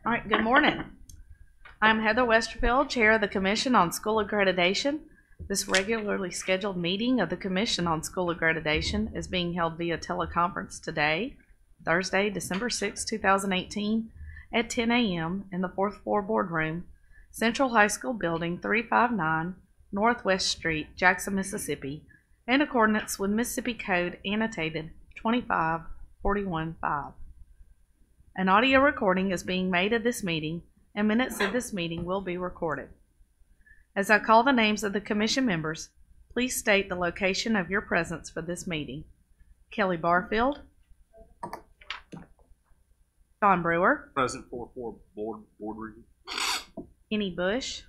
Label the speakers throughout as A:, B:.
A: All right, good morning. I'm Heather Westerfield, Chair of the Commission on School Accreditation. This regularly scheduled meeting of the Commission on School Accreditation is being held via teleconference today, Thursday, December 6, 2018, at 10 a.m. in the 4th floor boardroom, Central High School Building 359, Northwest Street, Jackson, Mississippi, in accordance with Mississippi Code annotated 25415. An audio recording is being made of this meeting, and minutes of this meeting will be recorded. As I call the names of the Commission members, please state the location of your presence for this meeting. Kelly Barfield. John Brewer.
B: Present for board review.
A: Kenny Bush.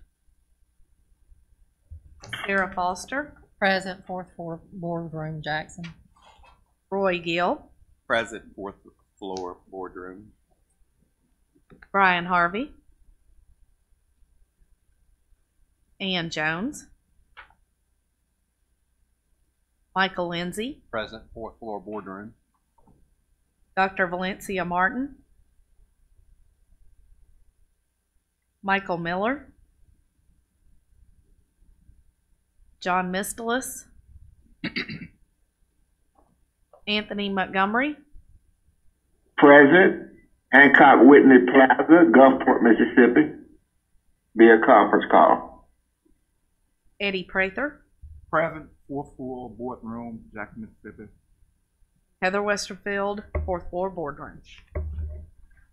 A: Sarah Foster.
C: Present, 4th floor boardroom, Jackson.
A: Roy Gill.
B: Present, 4th floor boardroom.
A: Brian Harvey. Ann Jones. Michael Lindsay.
B: Present, 4th floor boardroom.
A: Dr. Valencia Martin. Michael Miller. John Mistelis. Anthony Montgomery.
D: Present, Hancock Whitney Plaza, Gulfport, Mississippi, via conference call.
A: Eddie Prather.
B: Present, 4th floor boardroom, Jackson, Mississippi.
A: Heather Westerfield, 4th floor boardroom.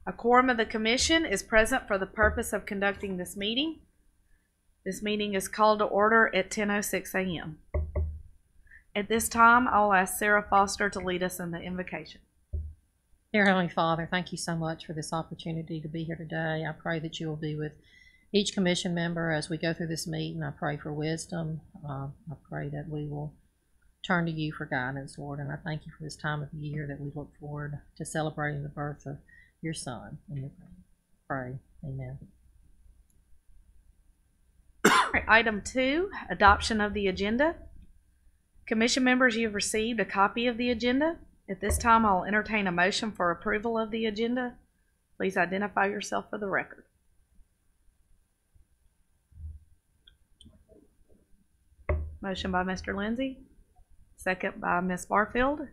A: A quorum of the Commission is present for the purpose of conducting this meeting. This meeting is called to order at 10:06 a.m. At this time, I'll ask Sarah Foster to lead us in the invocation.
C: Dear Heavenly Father, thank you so much for this opportunity to be here today. I pray that you will be with each commission member as we go through this meeting. I pray for wisdom. I pray that we will turn to you for guidance, Lord, and I thank you for this time of year that we look forward to celebrating the birth of your Son. In your name, pray. Amen.
A: All right, item 2, adoption of the agenda. Commission members, you have received a copy of the agenda. At this time, I'll entertain a motion for approval of the agenda. Please identify yourself for the record. Motion by Mr. Lindsay, second by Ms. Barfield.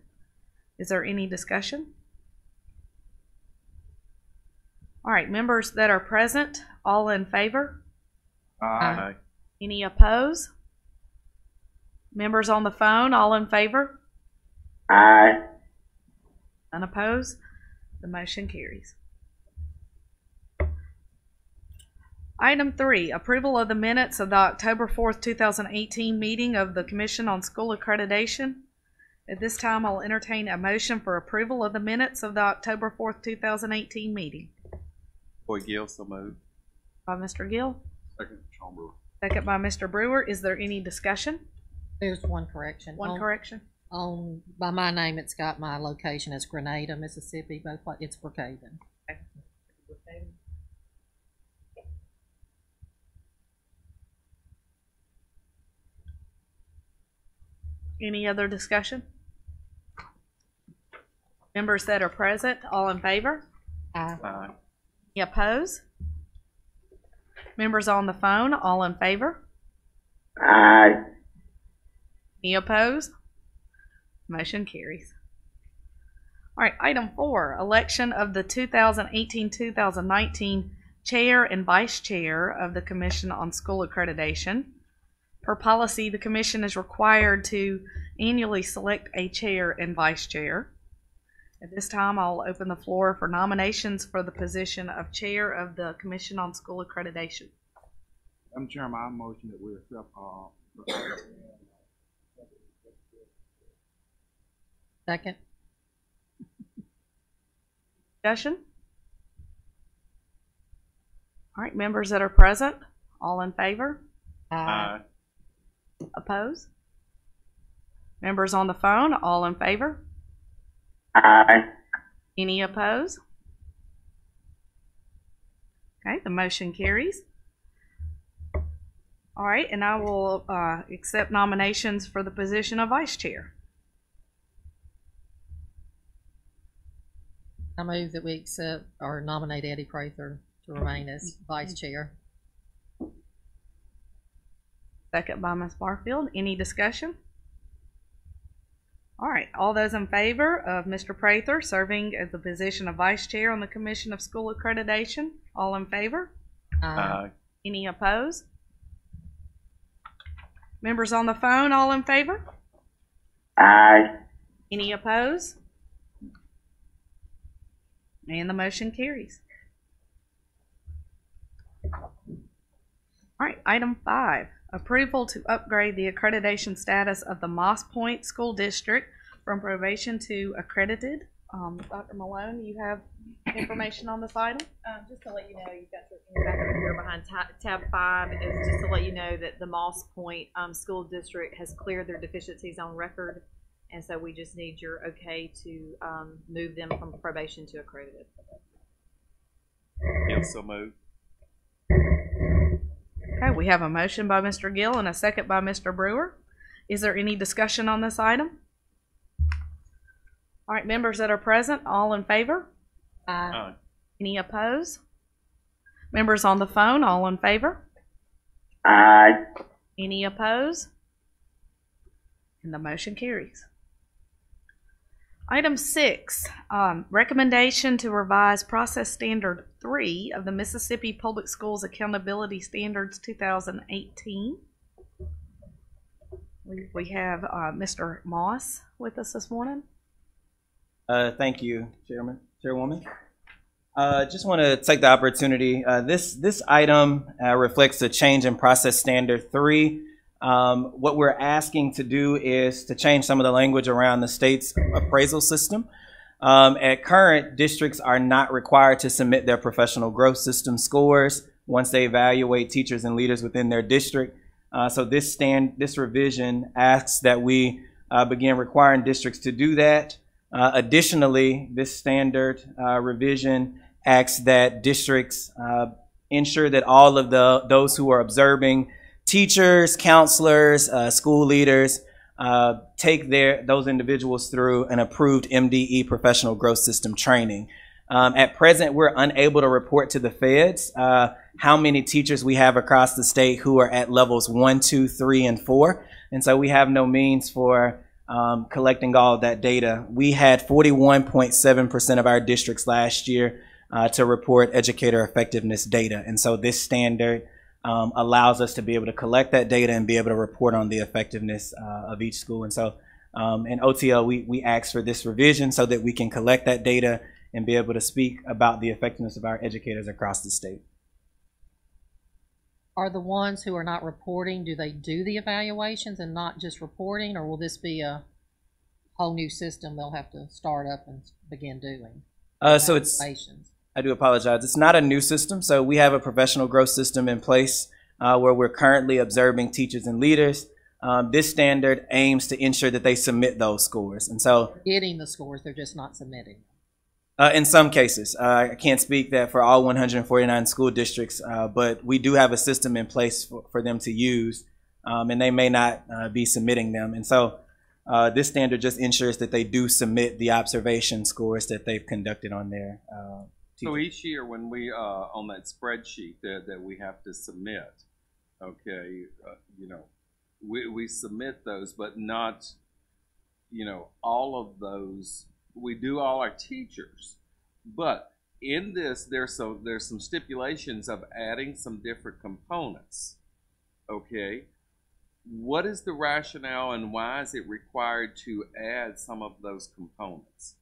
A: Is there any discussion? All right, members that are present, all in favor?
B: Aye.
A: Any opposed? Members on the phone, all in favor?
D: Aye.
A: Unopposed? The motion carries. Item 3, approval of the minutes of the October 4th, 2018 meeting of the Commission on School Accreditation. At this time, I'll entertain a motion for approval of the minutes of the October 4th, 2018 meeting.
B: Roy Gill, so moved.
A: By Mr. Gill.
B: Second, Sean Brewer.
A: Second by Mr. Brewer. Is there any discussion?
C: There's one correction.
A: One correction.
C: By my name, it's got my location as Grenada, Mississippi. Both it's Brookhaven.
A: Okay. Any other discussion? Members that are present, all in favor?
C: Aye.
B: Aye.
A: Any opposed? Members on the phone, all in favor?
D: Aye.
A: Any opposed? Motion carries. All right, item 4, election of the 2018-2019 Chair and Vice Chair of the Commission on School Accreditation. Per policy, the Commission is required to annually select a Chair and Vice Chair. At this time, I'll open the floor for nominations for the position of Chair of the Commission on School Accreditation.
B: Madam Chairman, I motion that we accept
C: Second.
A: Discussion? All right, members that are present, all in favor?
B: Aye.
A: Opposed? Members on the phone, all in favor?
D: Aye.
A: Any opposed? Okay, the motion carries. All right, and I will accept nominations for the position of Vice Chair.
C: I move that we accept or nominate Eddie Prather to remain as vice chair.
A: Second by Ms. Barfield. Any discussion? All right, all those in favor of Mr. Prather serving as the position of vice chair on the Commission of School Accreditation, all in favor? Any opposed? Members on the phone, all in favor?
D: Aye.
A: Any opposed? And the motion carries. All right, item 5, approval to upgrade the accreditation status of the Moss Point School District from probation to accredited. Dr. Malone, you have information on this item?
E: Just to let you know, you've got in your back over here behind tab 5 is just to let you know that the Moss Point School District has cleared their deficiencies on record, and so we just need your okay to move them from probation to accredited.
F: Gill, so moved.
A: Okay, we have a motion by Mr. Gill and a second by Mr. Brewer. Is there any discussion on this item? All right, members that are present, all in favor?
F: Aye.
A: Any opposed? Members on the phone, all in favor?
D: Aye.
A: Any opposed? And the motion carries. Item 6, recommendation to revise Process Standard 3 of the Mississippi Public Schools Accountability Standards 2018. We have Mr. Moss with us this morning.
G: Thank you, Chairwoman. Just want to take the opportunity. This item reflects a change in Process Standard 3. What we're asking to do is to change some of the language around the state's appraisal system. At current, districts are not required to submit their professional growth system scores once they evaluate teachers and leaders within their district. So this revision asks that we begin requiring districts to do that. Additionally, this standard revision asks that districts ensure that all of those who are observing teachers, counselors, school leaders take those individuals through an approved MDE professional growth system training. At present, we're unable to report to the feds how many teachers we have across the state who are at levels 1, 2, 3, and 4. And so we have no means for collecting all of that data. We had 41.7% of our districts last year to report educator effectiveness data. And so this standard allows us to be able to collect that data and be able to report on the effectiveness of each school. And so in OTL, we asked for this revision so that we can collect that data and be able to speak about the effectiveness of our educators across the state.
C: Are the ones who are not reporting, do they do the evaluations and not just reporting, or will this be a whole new system they'll have to start up and begin doing?
G: So I do apologize. It's not a new system. So we have a professional growth system in place where we're currently observing teachers and leaders. This standard aims to ensure that they submit those scores. And so
C: getting the scores, they're just not submitting.
G: In some cases, I can't speak that for all 149 school districts, but we do have a system in place for them to use, and they may not be submitting them. And so this standard just ensures that they do submit the observation scores that they've conducted on their
F: So each year when we, on that spreadsheet that we have to submit, okay, we submit those, but not, all of those. We do all our teachers, but in this, there's some stipulations of adding some different components, okay? What is the rationale and why is it required to add some of those components?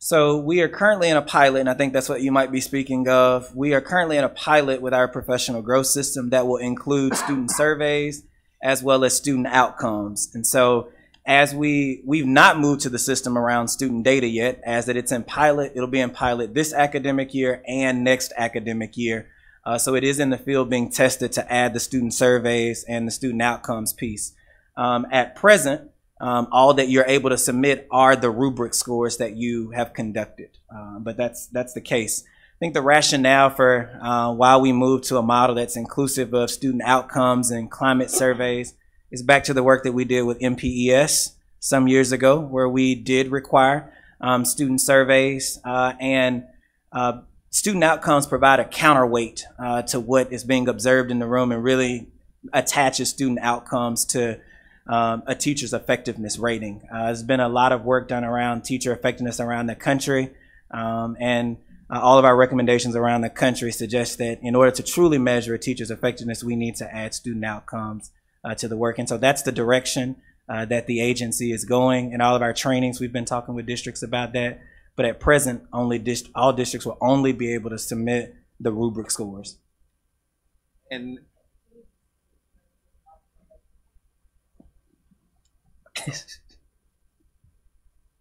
G: So we are currently in a pilot, and I think that's what you might be speaking of. We are currently in a pilot with our professional growth system that will include student surveys as well as student outcomes. And so as we've not moved to the system around student data yet, as that it's in pilot, it'll be in pilot this academic year and next academic year. So it is in the field being tested to add the student surveys and the student outcomes piece. At present, all that you're able to submit are the rubric scores that you have conducted. But that's the case. I think the rationale for why we moved to a model that's inclusive of student outcomes and climate surveys is back to the work that we did with MPES some years ago, where we did require student surveys and student outcomes provide a counterweight to what is being observed in the room and really attaches student outcomes to a teacher's effectiveness rating. There's been a lot of work done around teacher effectiveness around the country, and all of our recommendations around the country suggest that in order to truly measure a teacher's effectiveness, we need to add student outcomes to the work. And so that's the direction that the agency is going. In all of our trainings, we've been talking with districts about that. But at present, all districts will only be able to submit the rubric scores.
F: And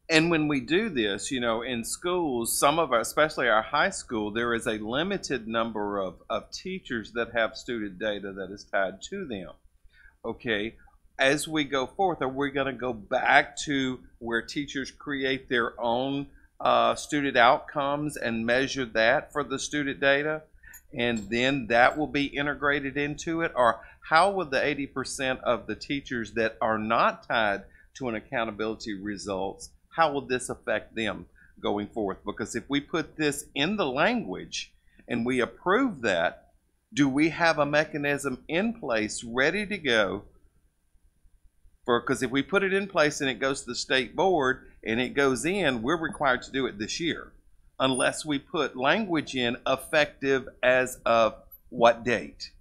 F: and when we do this, you know, in schools, some of our, especially our high school, there is a limited number of teachers that have student data that is tied to them. Okay, as we go forth, are we going to go back to where teachers create their own student outcomes and measure that for the student data, and then that will be integrated into it? Or how would the 80% of the teachers that are not tied to an accountability results, how will this affect them going forth? Because if we put this in the language and we approve that, do we have a mechanism in place ready to go? Because if we put it in place and it goes to the state board and it goes in, we're required to do it this year, unless we put language in effective as of what date?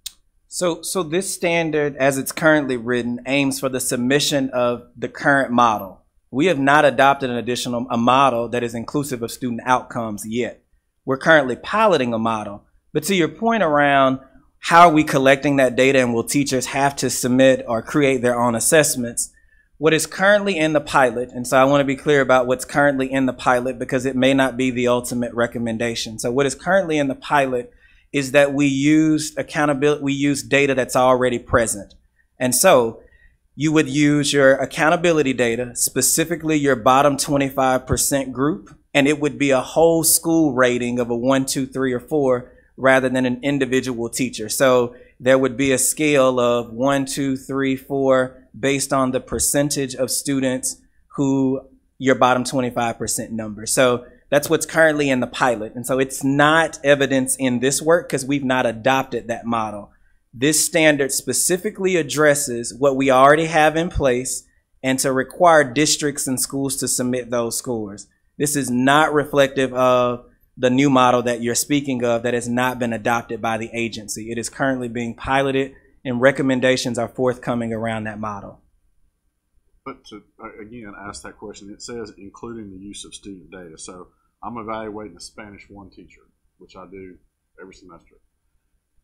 G: So this standard, as it's currently written, aims for the submission of the current model. We have not adopted a model that is inclusive of student outcomes yet. We're currently piloting a model. But to your point around how are we collecting that data and will teachers have to submit or create their own assessments, what is currently in the pilot, and so I want to be clear about what's currently in the pilot because it may not be the ultimate recommendation. So what is currently in the pilot is that we use data that's already present. And so you would use your accountability data, specifically your bottom 25% group, and it would be a whole school rating of a 1, 2, 3, or 4 rather than an individual teacher. So there would be a scale of 1, 2, 3, 4 based on the percentage of students who your bottom 25% number. So that's what's currently in the pilot. And so it's not evidence in this work because we've not adopted that model. This standard specifically addresses what we already have in place and to require districts and schools to submit those scores. This is not reflective of the new model that you're speaking of that has not been adopted by the agency. It is currently being piloted and recommendations are forthcoming around that model.
H: But to, again, ask that question, it says including the use of student data. So I'm evaluating a Spanish 1 teacher, which I do every semester.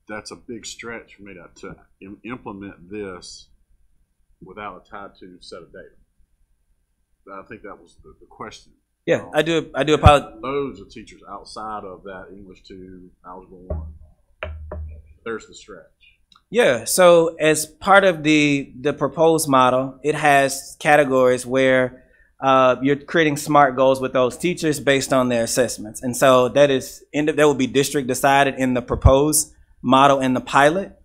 H: That's a big stretch for me to implement this without a tied to set of data. I think that was the question.
G: Yeah, I do apologize.
H: Loads of teachers outside of that English 2, Algebra 1. There's the stretch.
G: Yeah, so as part of the proposed model, it has categories where you're creating SMART goals with those teachers based on their assessments. And so that will be district decided in the proposed model in the pilot.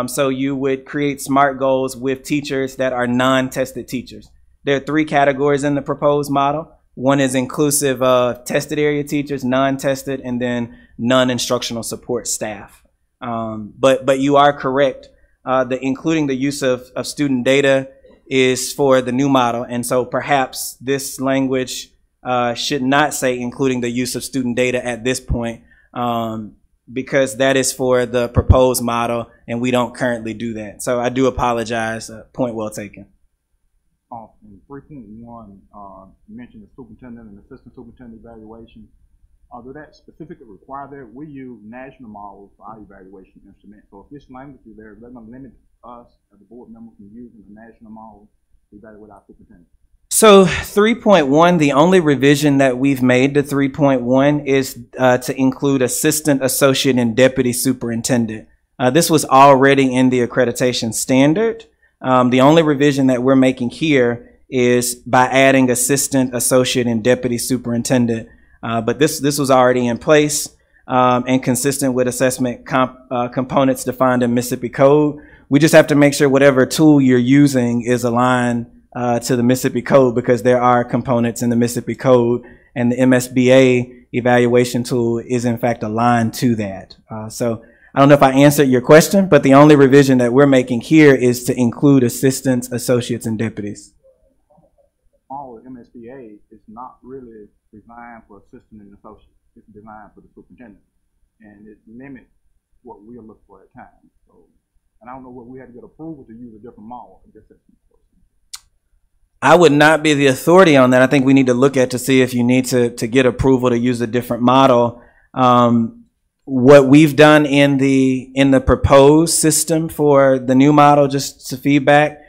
G: So you would create SMART goals with teachers that are non-tested teachers. There are 3 categories in the proposed model. One is inclusive of tested area teachers, non-tested, and then non-instructional support staff. But you are correct. Including the use of student data is for the new model. And so perhaps this language should not say including the use of student data at this point, because that is for the proposed model and we don't currently do that. So I do apologize. Point well taken.
B: In 3.1, you mentioned the superintendent and assistant superintendent evaluation. Do that specifically require that? We use national models for our evaluation instrument. So if this language is there, they're going to limit us as a board member from using the national model to evaluate our superintendent.
G: So 3.1, the only revision that we've made to 3.1 is to include assistant, associate, and deputy superintendent. This was already in the accreditation standard. The only revision that we're making here is by adding assistant, associate, and deputy superintendent. But this was already in place and consistent with assessment components defined in Mississippi Code. We just have to make sure whatever tool you're using is aligned to the Mississippi Code, because there are components in the Mississippi Code, and the MSBA evaluation tool is in fact aligned to that. So I don't know if I answered your question, but the only revision that we're making here is to include assistants, associates, and deputies.
B: All MSBA is not really designed for assistant and associate. It's designed for the superintendent, and it limits what we'll look for at times. So, and I don't know what we had to get approval to use a different model. I guess that's important.
G: I would not be the authority on that. I think we need to look at to see if you need to get approval to use a different model. What we've done in the proposed system for the new model, just to feedback,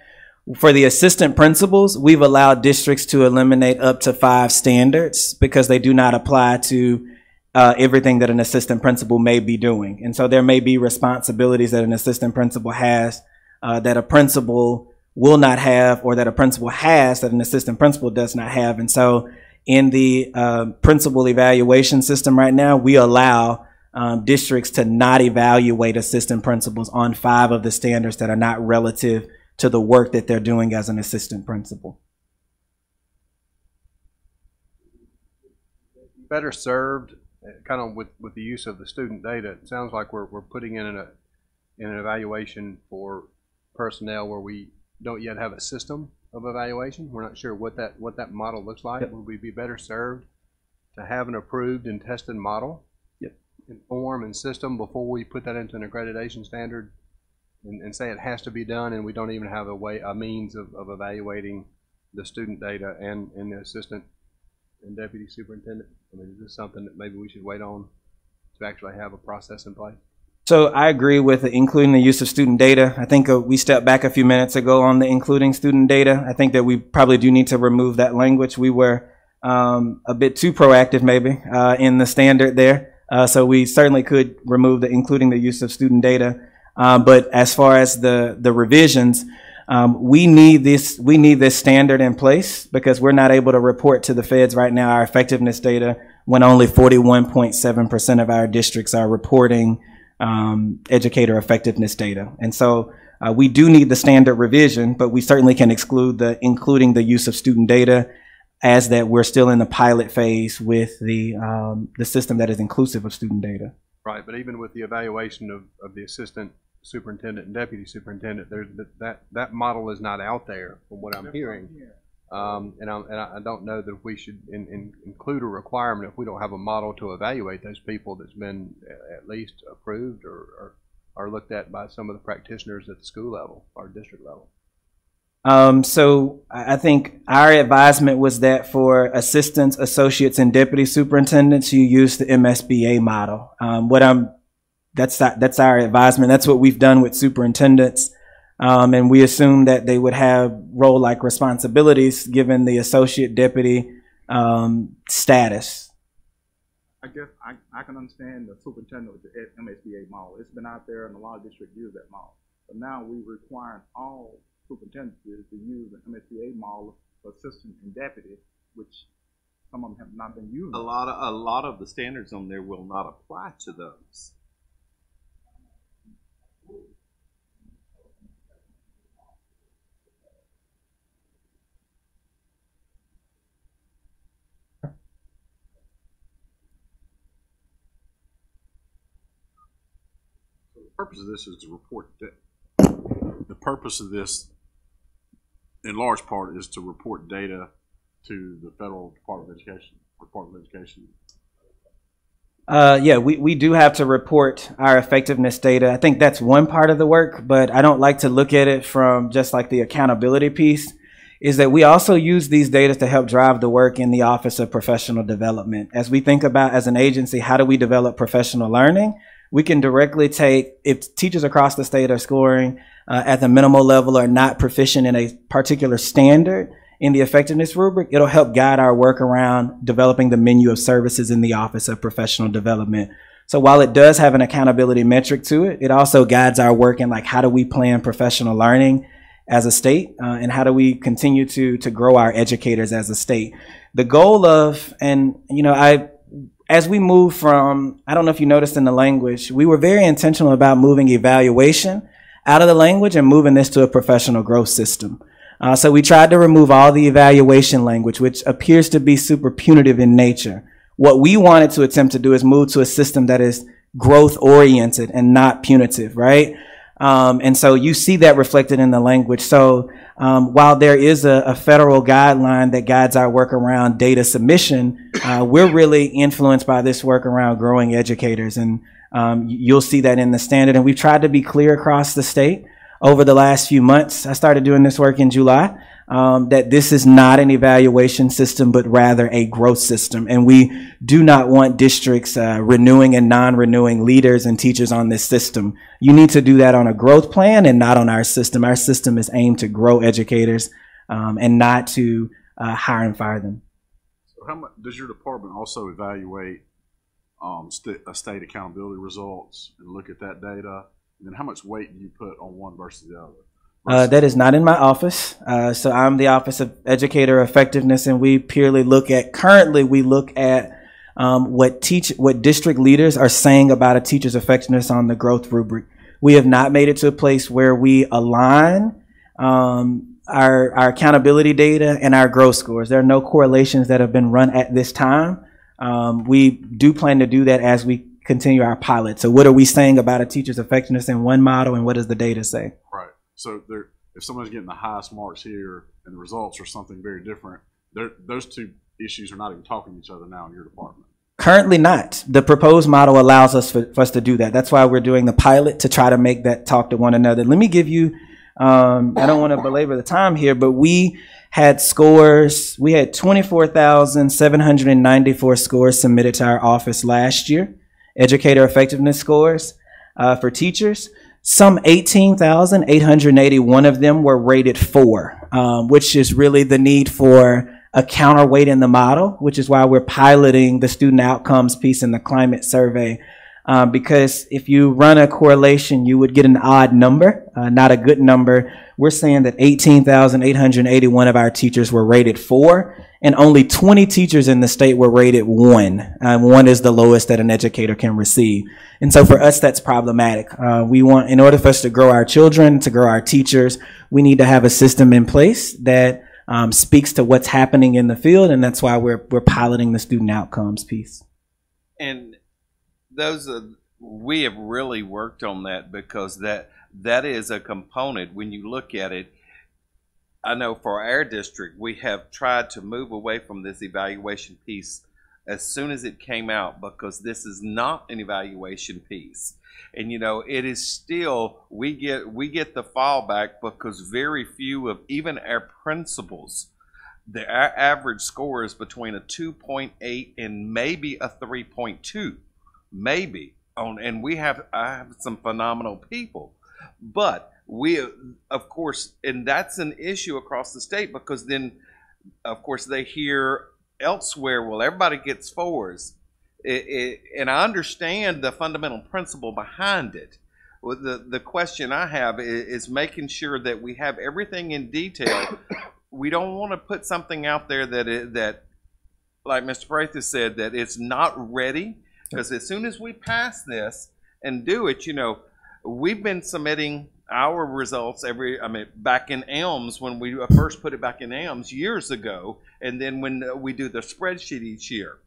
G: for the assistant principals, we've allowed districts to eliminate up to 5 standards because they do not apply to everything that an assistant principal may be doing. And so there may be responsibilities that an assistant principal has that a principal will not have, or that a principal has that an assistant principal does not have. And so in the principal evaluation system right now, we allow districts to not evaluate assistant principals on 5 of the standards that are not relative to the work that they're doing as an assistant principal.
I: Better served kind of with the use of the student data. It sounds like we're putting in an evaluation for personnel where we don't yet have a system of evaluation. We're not sure what that model looks like. Yep. Would we be better served to have an approved and tested model, yep, in form and system before we put that into an accreditation standard and say it has to be done, and we don't even have a means of evaluating the student data and the assistant and deputy superintendent? I mean, is this something that maybe we should wait on to actually have a process in place?
G: So I agree with including the use of student data. I think we stepped back a few minutes ago on the including student data. I think that we probably do need to remove that language. We were a bit too proactive maybe in the standard there. So we certainly could remove the including the use of student data. But as far as the revisions, we need this standard in place because we're not able to report to the feds right now our effectiveness data when only 41.7% of our districts are reporting educator effectiveness data. And so we do need the standard revision, but we certainly can exclude including the use of student data, as that we're still in the pilot phase with the system that is inclusive of student data.
I: Right, but even with the evaluation of the assistant superintendent and deputy superintendent, that model is not out there from what I'm hearing. And I don't know that we should include a requirement if we don't have a model to evaluate those people that's been at least approved or looked at by some of the practitioners at the school level or district level.
G: So I think our advisement was that for assistants, associates, and deputy superintendents, you use the MSBA model. That's our advisement. That's what we've done with superintendents. And we assume that they would have role-like responsibilities given the associate deputy status.
B: I guess I can understand the superintendent with the MSBA model. It's been out there and a lot of districts use that model. But now we require all superintendents to use the MSBA model for assistant and deputy, which some of them have not been using.
F: A lot of the standards on there will not apply to those.
H: The purpose of this is to report data. The purpose of this, in large part, is to report data to the Federal Department of Education.
G: Yeah, we do have to report our effectiveness data. I think that's one part of the work, but I don't like to look at it from just like the accountability piece, is that we also use these data to help drive the work in the Office of Professional Development. As we think about, as an agency, how do we develop professional learning? We can directly take, if teachers across the state are scoring at the minimal level or not proficient in a particular standard in the effectiveness rubric, it'll help guide our work around developing the menu of services in the Office of Professional Development. So while it does have an accountability metric to it, it also guides our work in like, how do we plan professional learning as a state, and how do we continue to grow our educators as a state? The goal of, and you know, as we move from, I don't know if you noticed in the language, we were very intentional about moving evaluation out of the language and moving this to a professional growth system. So we tried to remove all the evaluation language, which appears to be super punitive in nature. What we wanted to attempt to do is move to a system that is growth oriented and not punitive, right? And so you see that reflected in the language. So while there is a federal guideline that guides our work around data submission, we're really influenced by this work around growing educators. And you'll see that in the standard. And we've tried to be clear across the state over the last few months. I started doing this work in July. That this is not an evaluation system, but rather a growth system. And we do not want districts renewing and non-renewing leaders and teachers on this system. You need to do that on a growth plan and not on our system. Our system is aimed to grow educators and not to hire and fire them.
H: So how much does your department also evaluate state accountability results and look at that data? And then how much weight do you put on one versus the other?
G: That is not in my office. So I'm the Office of Educator Effectiveness, and we purely look at, currently we look at what district leaders are saying about a teacher's effectiveness on the growth rubric. We have not made it to a place where we align our accountability data and our growth scores. There are no correlations that have been run at this time. We do plan to do that as we continue our pilot. So what are we saying about a teacher's effectiveness in one model, and what does the data say?
H: Right. So if someone's getting the highest marks here and the results are something very different, those two issues are not even talking to each other now in your department.
G: Currently not. The proposed model allows us for us to do that. That's why we're doing the pilot, to try to make that talk to one another. Let me give you, I don't want to belabor the time here, but we had scores. We had 24,794 scores submitted to our office last year, educator effectiveness scores for teachers. Some 18,881 of them were rated 4, which is really the need for a counterweight in the model, which is why we're piloting the student outcomes piece in the climate survey. Because if you run a correlation, you would get an odd number, not a good number. We're saying that 18,881 of our teachers were rated 4, and only 20 teachers in the state were rated 1. 1 is the lowest that an educator can receive. And so for us, that's problematic. We want, in order for us to grow our children, to grow our teachers, we need to have a system in place that speaks to what's happening in the field, and that's why we're piloting the student outcomes piece.
F: And we have really worked on that, because that is a component. When you look at it, I know for our district, we have tried to move away from this evaluation piece as soon as it came out, because this is not an evaluation piece. And it is still, we get the fallback, because very few of even our principals, our average score is between a 2.8 and maybe a 3.2, maybe. And I have some phenomenal people, but we, of course, and that's an issue across the state, because then, of course, they hear elsewhere, well, everybody gets 4s. And I understand the fundamental principle behind it. The question I have is making sure that we have everything in detail. We don't want to put something out there that, like Mr. Braithwaite said, that it's not ready, because as soon as we pass this and do it, we've been submitting our results back in ELMS, when we first put it back in ELMS years ago, and then when we do the spreadsheet each year.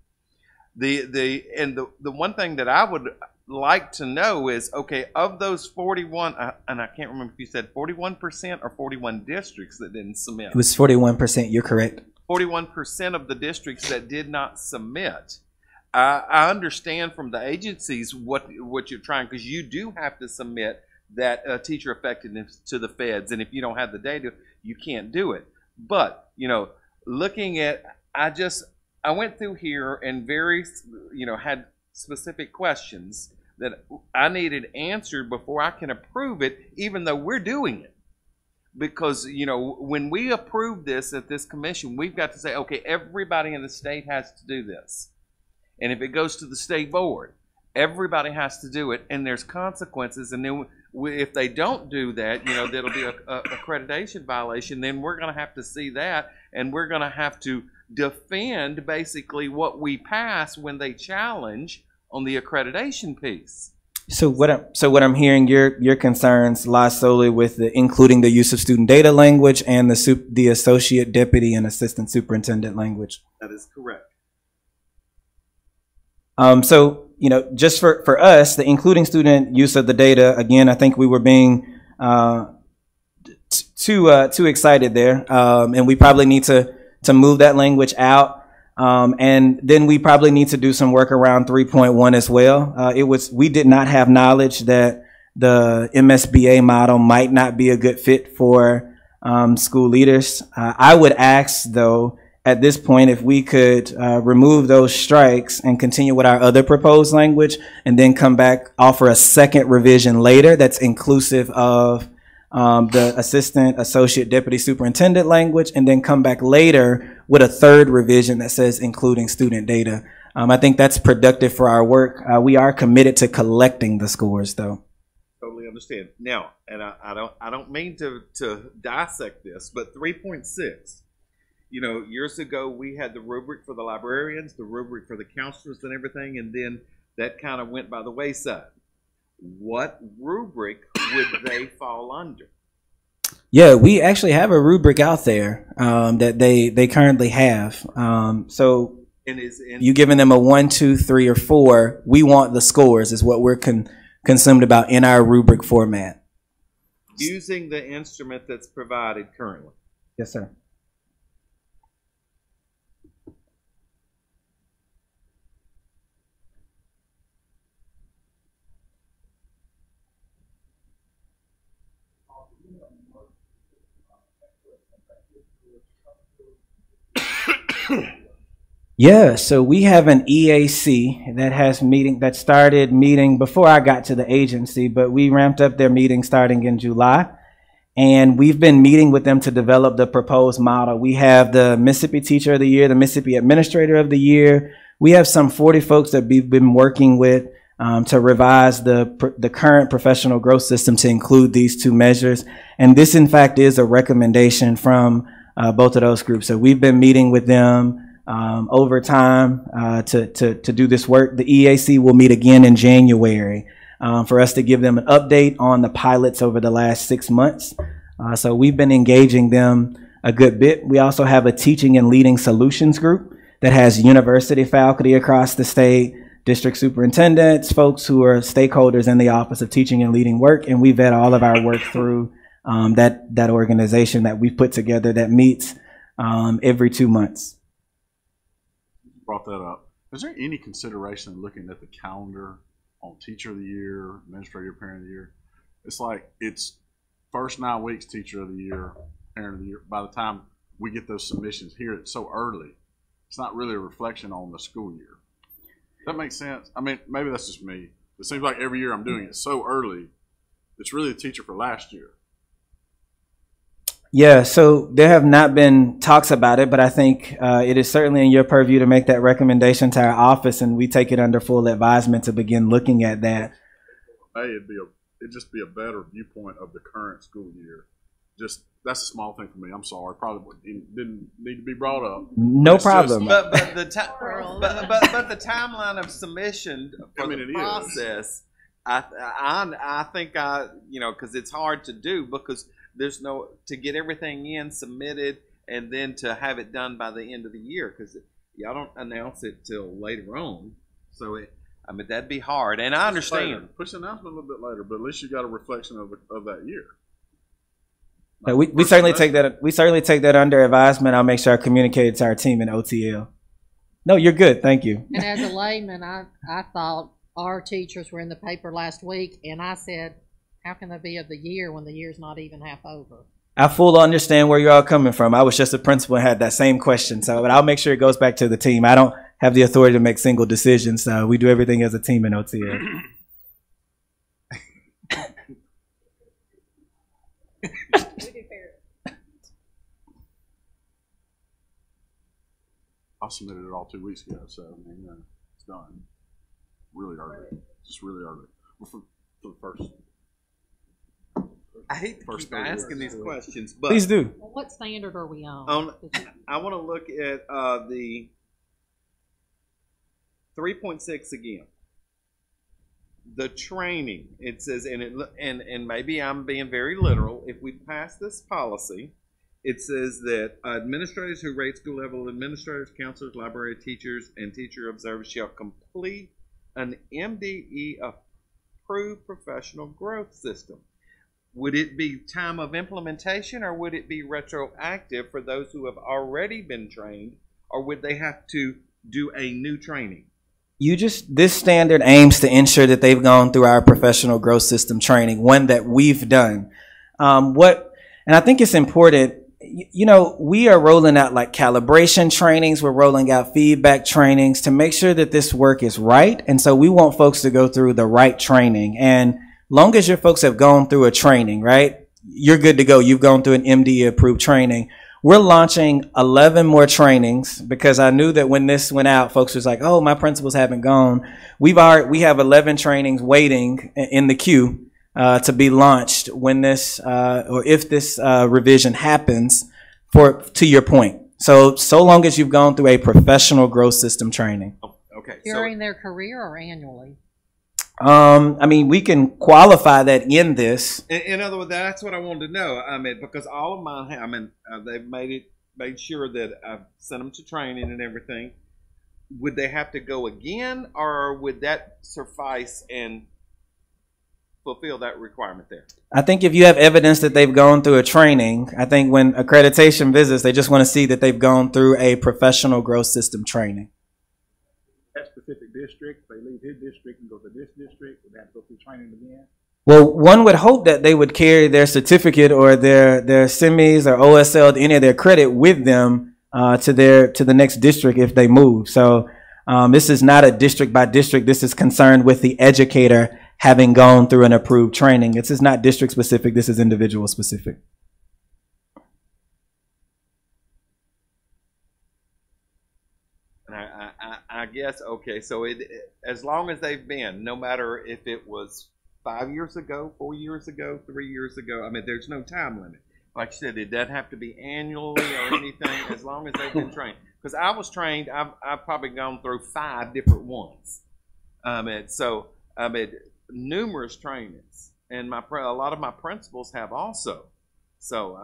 F: The one thing that I would like to know is, okay, of those 41, and I can't remember if you said 41% or 41 districts that didn't submit.
G: It was 41%, you're correct.
F: 41% of the districts that did not submit. I understand from the agencies what you're trying, because you do have to submit that teacher effectiveness to the feds, and if you don't have the data, you can't do it. But looking at, I went through here and had specific questions that I needed answered before I can approve it, even though we're doing it. Because when we approve this at this commission, we've got to say, okay, everybody in the state has to do this. And if it goes to the state board, everybody has to do it, and there's consequences. And then if they don't do that, that'll be a accreditation violation. Then we're going to have to see that, and we're going to have to defend basically what we pass when they challenge on the accreditation piece.
G: So what I'm hearing, your concerns lie solely with including the use of student data language and the associate deputy and assistant superintendent language.
F: That is correct.
G: So, just for us, the including student use of the data, again, I think we were being too excited there, and we probably need to move that language out, and then we probably need to do some work around 3.1 as well. We did not have knowledge that the MSBA model might not be a good fit for school leaders. I would ask, though, at this point, if we could remove those strikes and continue with our other proposed language, and then come back, offer a second revision later that's inclusive of the assistant, associate, deputy superintendent language, and then come back later with a third revision that says including student data. I think that's productive for our work. We are committed to collecting the scores, though.
J: Totally understand. Now, and I don't mean to dissect this, but 3.6. Years ago we had the rubric for the librarians, the rubric for the counselors and everything, and then that kind of went by the wayside. What rubric would they fall under?
G: Yeah, we actually have a rubric out there that they currently have. So you giving them a 1, 2, 3, or 4, we want the scores is what we're consumed about in our rubric format.
J: Using the instrument that's provided currently.
G: Yes, sir. Yeah, so we have an EAC that started meeting before I got to the agency, but we ramped up their meeting starting in July. And we've been meeting with them to develop the proposed model. We have the Mississippi Teacher of the Year, the Mississippi Administrator of the Year. We have some 40 folks that we've been working with to revise the current professional growth system to include these two measures. And this, in fact, is a recommendation from both of those groups. So we've been meeting with them over time to do this work. The EAC will meet again in January for us to give them an update on the pilots over the last 6 months. So we've been engaging them a good bit. We also have a teaching and leading solutions group that has university faculty across the state, district superintendents, folks who are stakeholders in the Office of Teaching and Leading Work, and we vet all of our work through that organization that we put together that meets every 2 months.
H: Brought that up. Is there any consideration in looking at the calendar on Teacher of the Year, Administrative Parent of the Year? It's like it's first 9 weeks Teacher of the Year, Parent of the Year. By the time we get those submissions here, it's so early. It's not really a reflection on the school year. Does that make sense? I mean, maybe that's just me. It seems like every year I'm doing it so early. It's really a teacher for last year.
G: Yeah, so there have not been talks about it, but I think it is certainly in your purview to make that recommendation to our office, and we take it under full advisement to begin looking at that.
H: Hey, it'd just be a better viewpoint of the current school year. Just that's a small thing for me. I'm sorry, probably didn't need to be brought up.
G: No problem.
J: But the timeline of submission for the process, I think because it's hard to do because there's no to get everything in submitted and then to have it done by the end of the year because y'all don't announce it till later on. So that'd be hard, and I understand.
H: Push the announcement a little bit later, but at least you got a reflection of that year.
G: We certainly take that. We certainly take that under advisement. I'll make sure I communicate it to our team in OTL. No, you're good. Thank you.
C: And as a layman, I thought our teachers were in the paper last week, and I said, how can they be of the year when the year's not even half over?
G: I fully understand where you're all coming from. I was just a principal and had that same question. But I'll make sure it goes back to the team. I don't have the authority to make single decisions. We do everything as a team in OTL.
H: I submitted it all 2 weeks ago, so it's done. Really early. Just really early. Well, for the first.
J: I hate to keep asking these questions, but
G: please do.
C: Well, what standard are we on?
J: I want to look at the 3.6 again. The training. It says, and maybe I'm being very literal. If we pass this policy, it says that administrators who rate school level administrators, counselors, library teachers, and teacher observers shall complete an MDE approved professional growth system. Would it be time of implementation, or would it be retroactive for those who have already been trained, or would they have to do a new training?
G: This standard aims to ensure that they've gone through our professional growth system training, one that we've done. And I think it's important, we are rolling out like calibration trainings. We're rolling out feedback trainings to make sure that this work is right. And so we want folks to go through the right training. And long as your folks have gone through a training, right, you're good to go. You've gone through an MDE approved training. We're launching 11 more trainings because I knew that when this went out, folks was like, oh, my principals haven't gone. We have 11 trainings waiting in the queue to be launched when this or if this revision happens, to your point. So long as you've gone through a professional growth system training.
J: Okay.
C: During their career or annually?
G: We can qualify that in this.
J: In other words, that's what I wanted to know. Because all of mine, they've made sure that I've sent them to training and everything. Would they have to go again, or would that suffice and fulfill that requirement there?
G: I think if you have evidence that they've gone through a training, I think when accreditation visits, they just want to see that they've gone through a professional growth system training.
B: That specific district, they leave his district and go to this district, would they have to go through training again?
G: Well, one would hope that they would carry their certificate or their semis or OSL, any of their credit with them to the next district if they move. So this is not a district by district. This is concerned with the educator having gone through an approved training. This is not district specific. This is individual specific.
J: I guess, okay, so as long as they've been, no matter if it was 5 years ago, 4 years ago, 3 years ago, there's no time limit. Like you said, it doesn't have to be annually or anything, as long as they've been trained. Because I was trained, I've probably gone through 5 different ones. Numerous trainings, and a lot of my principals have also. So,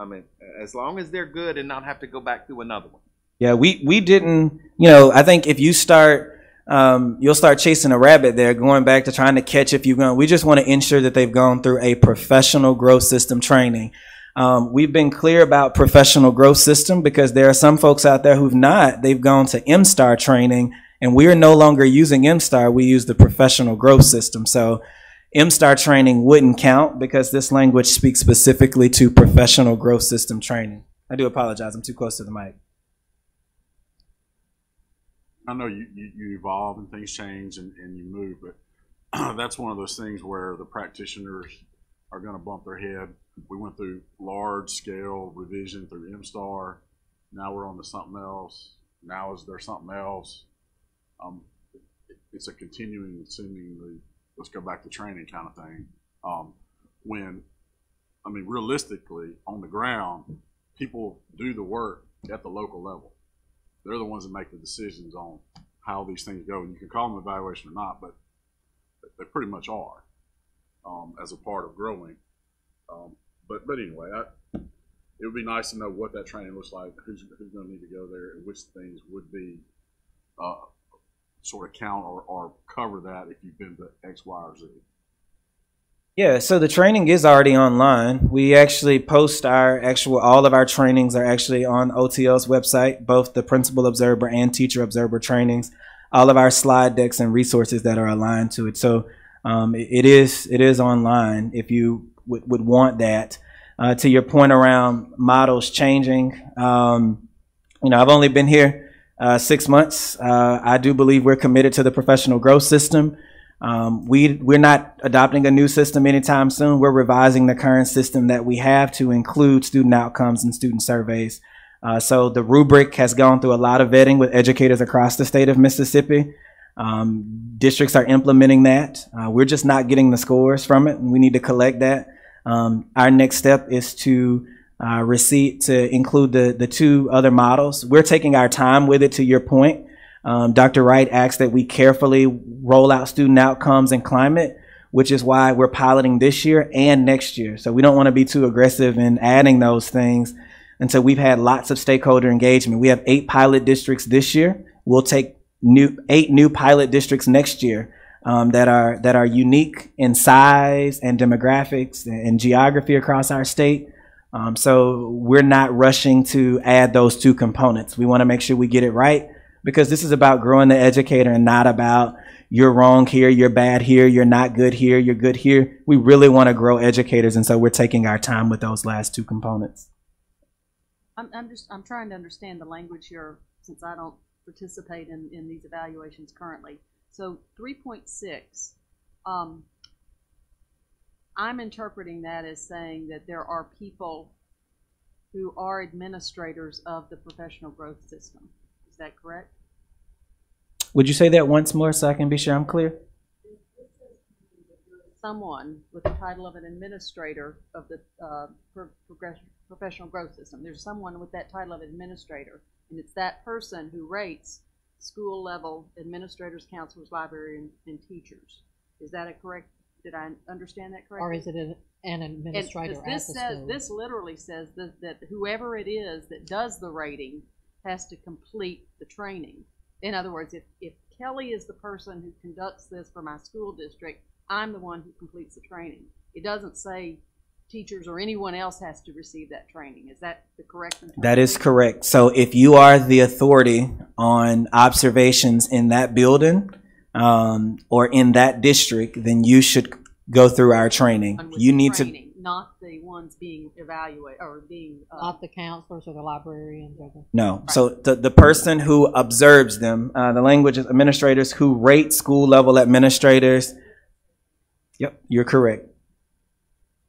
J: as long as they're good and not have to go back through another one.
G: Yeah, we didn't, I think if you start, you'll start chasing a rabbit there, going back to trying to catch if you've gone. We just want to ensure that they've gone through a professional growth system training. We've been clear about professional growth system because there are some folks out there who've not. They've gone to MSTAR training, and we are no longer using MSTAR. We use the professional growth system. So MSTAR training wouldn't count because this language speaks specifically to professional growth system training. I do apologize. I'm too close to the mic.
H: I know you evolve and things change and you move, but that's one of those things where the practitioners are going to bump their head. We went through large scale revision through MSTAR. Now we're on to something else. Now is there something else? It's a continuing, seemingly, let's go back to training kind of thing. Realistically, on the ground, people do the work at the local level. They're the ones that make the decisions on how these things go. And you can call them evaluation or not, but they pretty much are as a part of growing. But anyway, it would be nice to know what that training looks like, who's going to need to go there, and which things would be sort of count or cover that if you've been to X, Y, or Z.
G: Yeah, so the training is already online. We actually post all of our trainings are actually on OTL's website, both the Principal Observer and Teacher Observer trainings, all of our slide decks and resources that are aligned to it. So it is online if you would want that. To your point around models changing, I've only been here 6 months. I do believe we're committed to the professional growth system. We're not adopting a new system anytime soon. We're revising the current system that we have to include student outcomes and student surveys. So the rubric has gone through a lot of vetting with educators across the state of Mississippi. Districts are implementing that. We're just not getting the scores from it, and we need to collect that. Our next step is to include the 2 other models. We're taking our time with it, to your point. Dr. Wright asked that we carefully roll out student outcomes and climate, which is why we're piloting this year and next year. So we don't want to be too aggressive in adding those things And so we've had lots of stakeholder engagement. We have 8 pilot districts this year. We'll take 8 new pilot districts next year that are unique in size and demographics and geography across our state. So we're not rushing to add those 2 components. We want to make sure we get it right, because this is about growing the educator and not about you're wrong here, you're bad here, you're not good here, you're good here. We really want to grow educators, and so we're taking our time with those last 2 components.
K: I'm trying to understand the language here, since I don't participate in these evaluations currently. So 3.6, I'm interpreting that as saying that there are people who are administrators of the professional growth system. Is that correct?
G: Would you say that once more so I can be sure I'm clear?
K: Someone with the title of an administrator of the professional growth system. There's someone with that title of administrator, and it's that person who rates school level administrators, counselors, librarians, and teachers. Is that a correct? Did I understand that correctly?
C: Or is it an administrator at the school?
K: This literally says that whoever it is that does the rating has to complete the training. In other words, if Kelly is the person who conducts this for my school district, I'm the one who completes the training. It doesn't say teachers or anyone else has to receive that training. Is that the correct interpretation?
G: That is correct. So if you are the authority on observations in that building or in that district, then you should go through our training. You need to,
K: not the ones being evaluated or being
C: not the counselors or the librarians or the
G: no. Right. So the person who observes them, the language is administrators who rate school level administrators. Yep, you're correct.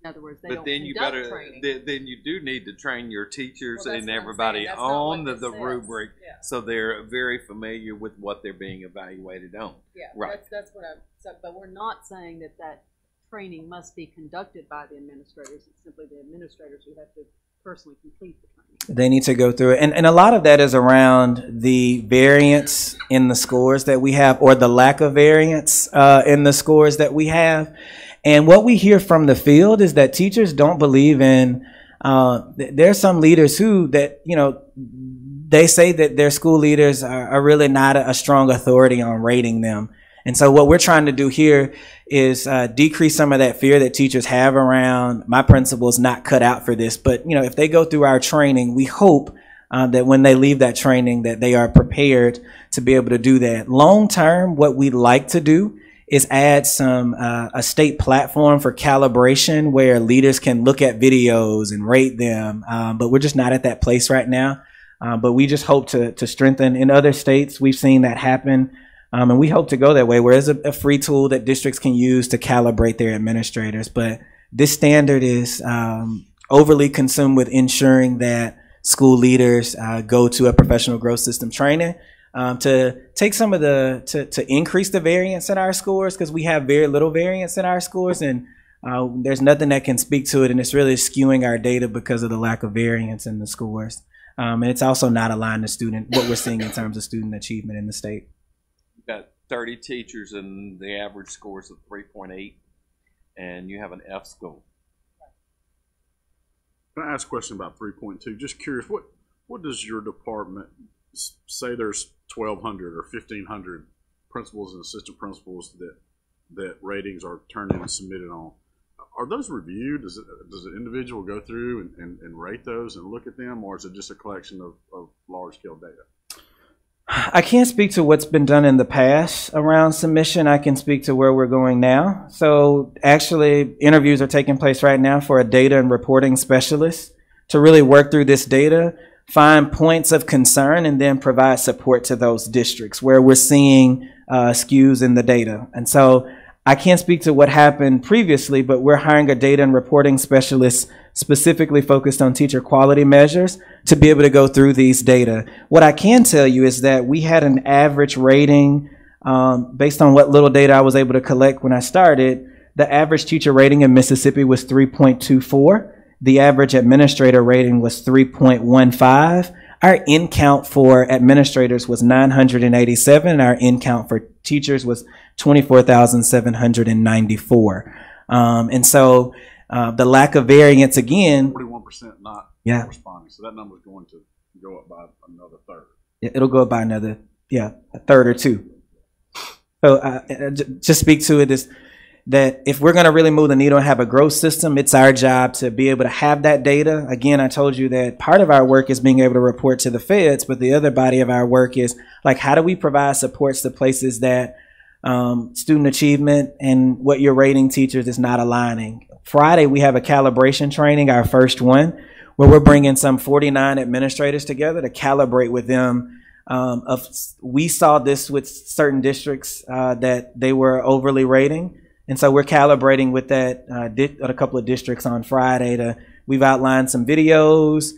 K: In other words,
J: but then you then you do need to train your teachers and everybody on the rubric, so they're very familiar with what they're being evaluated on.
K: Yeah,
J: right.
K: That's what I'm. So, but we're not saying that training must be conducted by the administrators. It's simply the administrators who have to personally complete the training.
G: They need to go through it, and a lot of that is around the variance in the scores that we have, or the lack of variance in the scores that we have. And what we hear from the field is that teachers don't believe in, there's some leaders they say that their school leaders are really not a strong authority on rating them. And so what we're trying to do here is decrease some of that fear that teachers have around my principal is not cut out for this. But, if they go through our training, we hope that when they leave that training that they are prepared to be able to do that. Long term, what we'd like to do is add a state platform for calibration where leaders can look at videos and rate them. But we're just not at that place right now. But we just hope to strengthen. In other states, we've seen that happen. And we hope to go that way, where there's a free tool that districts can use to calibrate their administrators. But this standard is overly consumed with ensuring that school leaders go to a professional growth system training. To take some of to increase the variance in our scores, because we have very little variance in our scores, and there's nothing that can speak to it, and it's really skewing our data because of the lack of variance in the scores. And it's also not aligned to what we're seeing in terms of student achievement in the state.
J: You've got 30 teachers and the average score is of 3.8, and you have an F school.
H: Can I ask a question about 3.2? Just curious, what does your department say? There's 1,200 or 1,500 principals and assistant principals that ratings are turned in and submitted on. Are those reviewed? Does an individual go through and rate those and look at them, or is it just a collection of large-scale data?
G: I can't speak to what's been done in the past around submission. I can speak to where we're going now. So actually, interviews are taking place right now for a data and reporting specialist to really work through this data, find points of concern, and then provide support to those districts where we're seeing skews in the data. And so I can't speak to what happened previously, but we're hiring a data and reporting specialist specifically focused on teacher quality measures to be able to go through these data. What I can tell you is that we had an average rating based on what little data I was able to collect when I started. The average teacher rating in Mississippi was 3.24. The average administrator rating was 3.15. Our in count for administrators was 987, and our in count for teachers was 24,794. And so the lack of variance again.
H: 41% not are responding. So that number is going to go up by another third.
G: It'll go up by another, a third or two. So just speak to it is that if we're going to really move the needle and have a growth system, it's our job to be able to have that data. Again, I told you that part of our work is being able to report to the feds, but the other body of our work is like, how do we provide supports to places that student achievement and what you're rating teachers is not aligning. Friday, we have a calibration training, our first one, where we're bringing some 49 administrators together to calibrate with them. We saw this with certain districts that they were overly rating. And so we're calibrating with that a couple of districts on Friday. We've outlined some videos.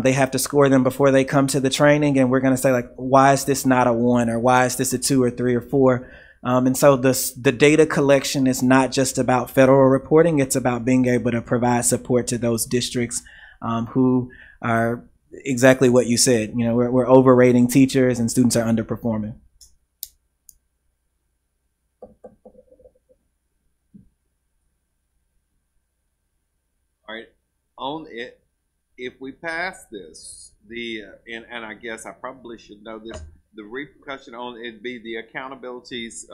G: They have to score them before they come to the training. And we're going to say, like, why is this not a 1 or why is this a 2 or 3 or 4? And so the data collection is not just about federal reporting. It's about being able to provide support to those districts who are exactly what you said. You know, we're overrating teachers and students are underperforming.
J: All right, on it, if we pass this, and I guess I probably should know this, the repercussion on it'd be the accountabilities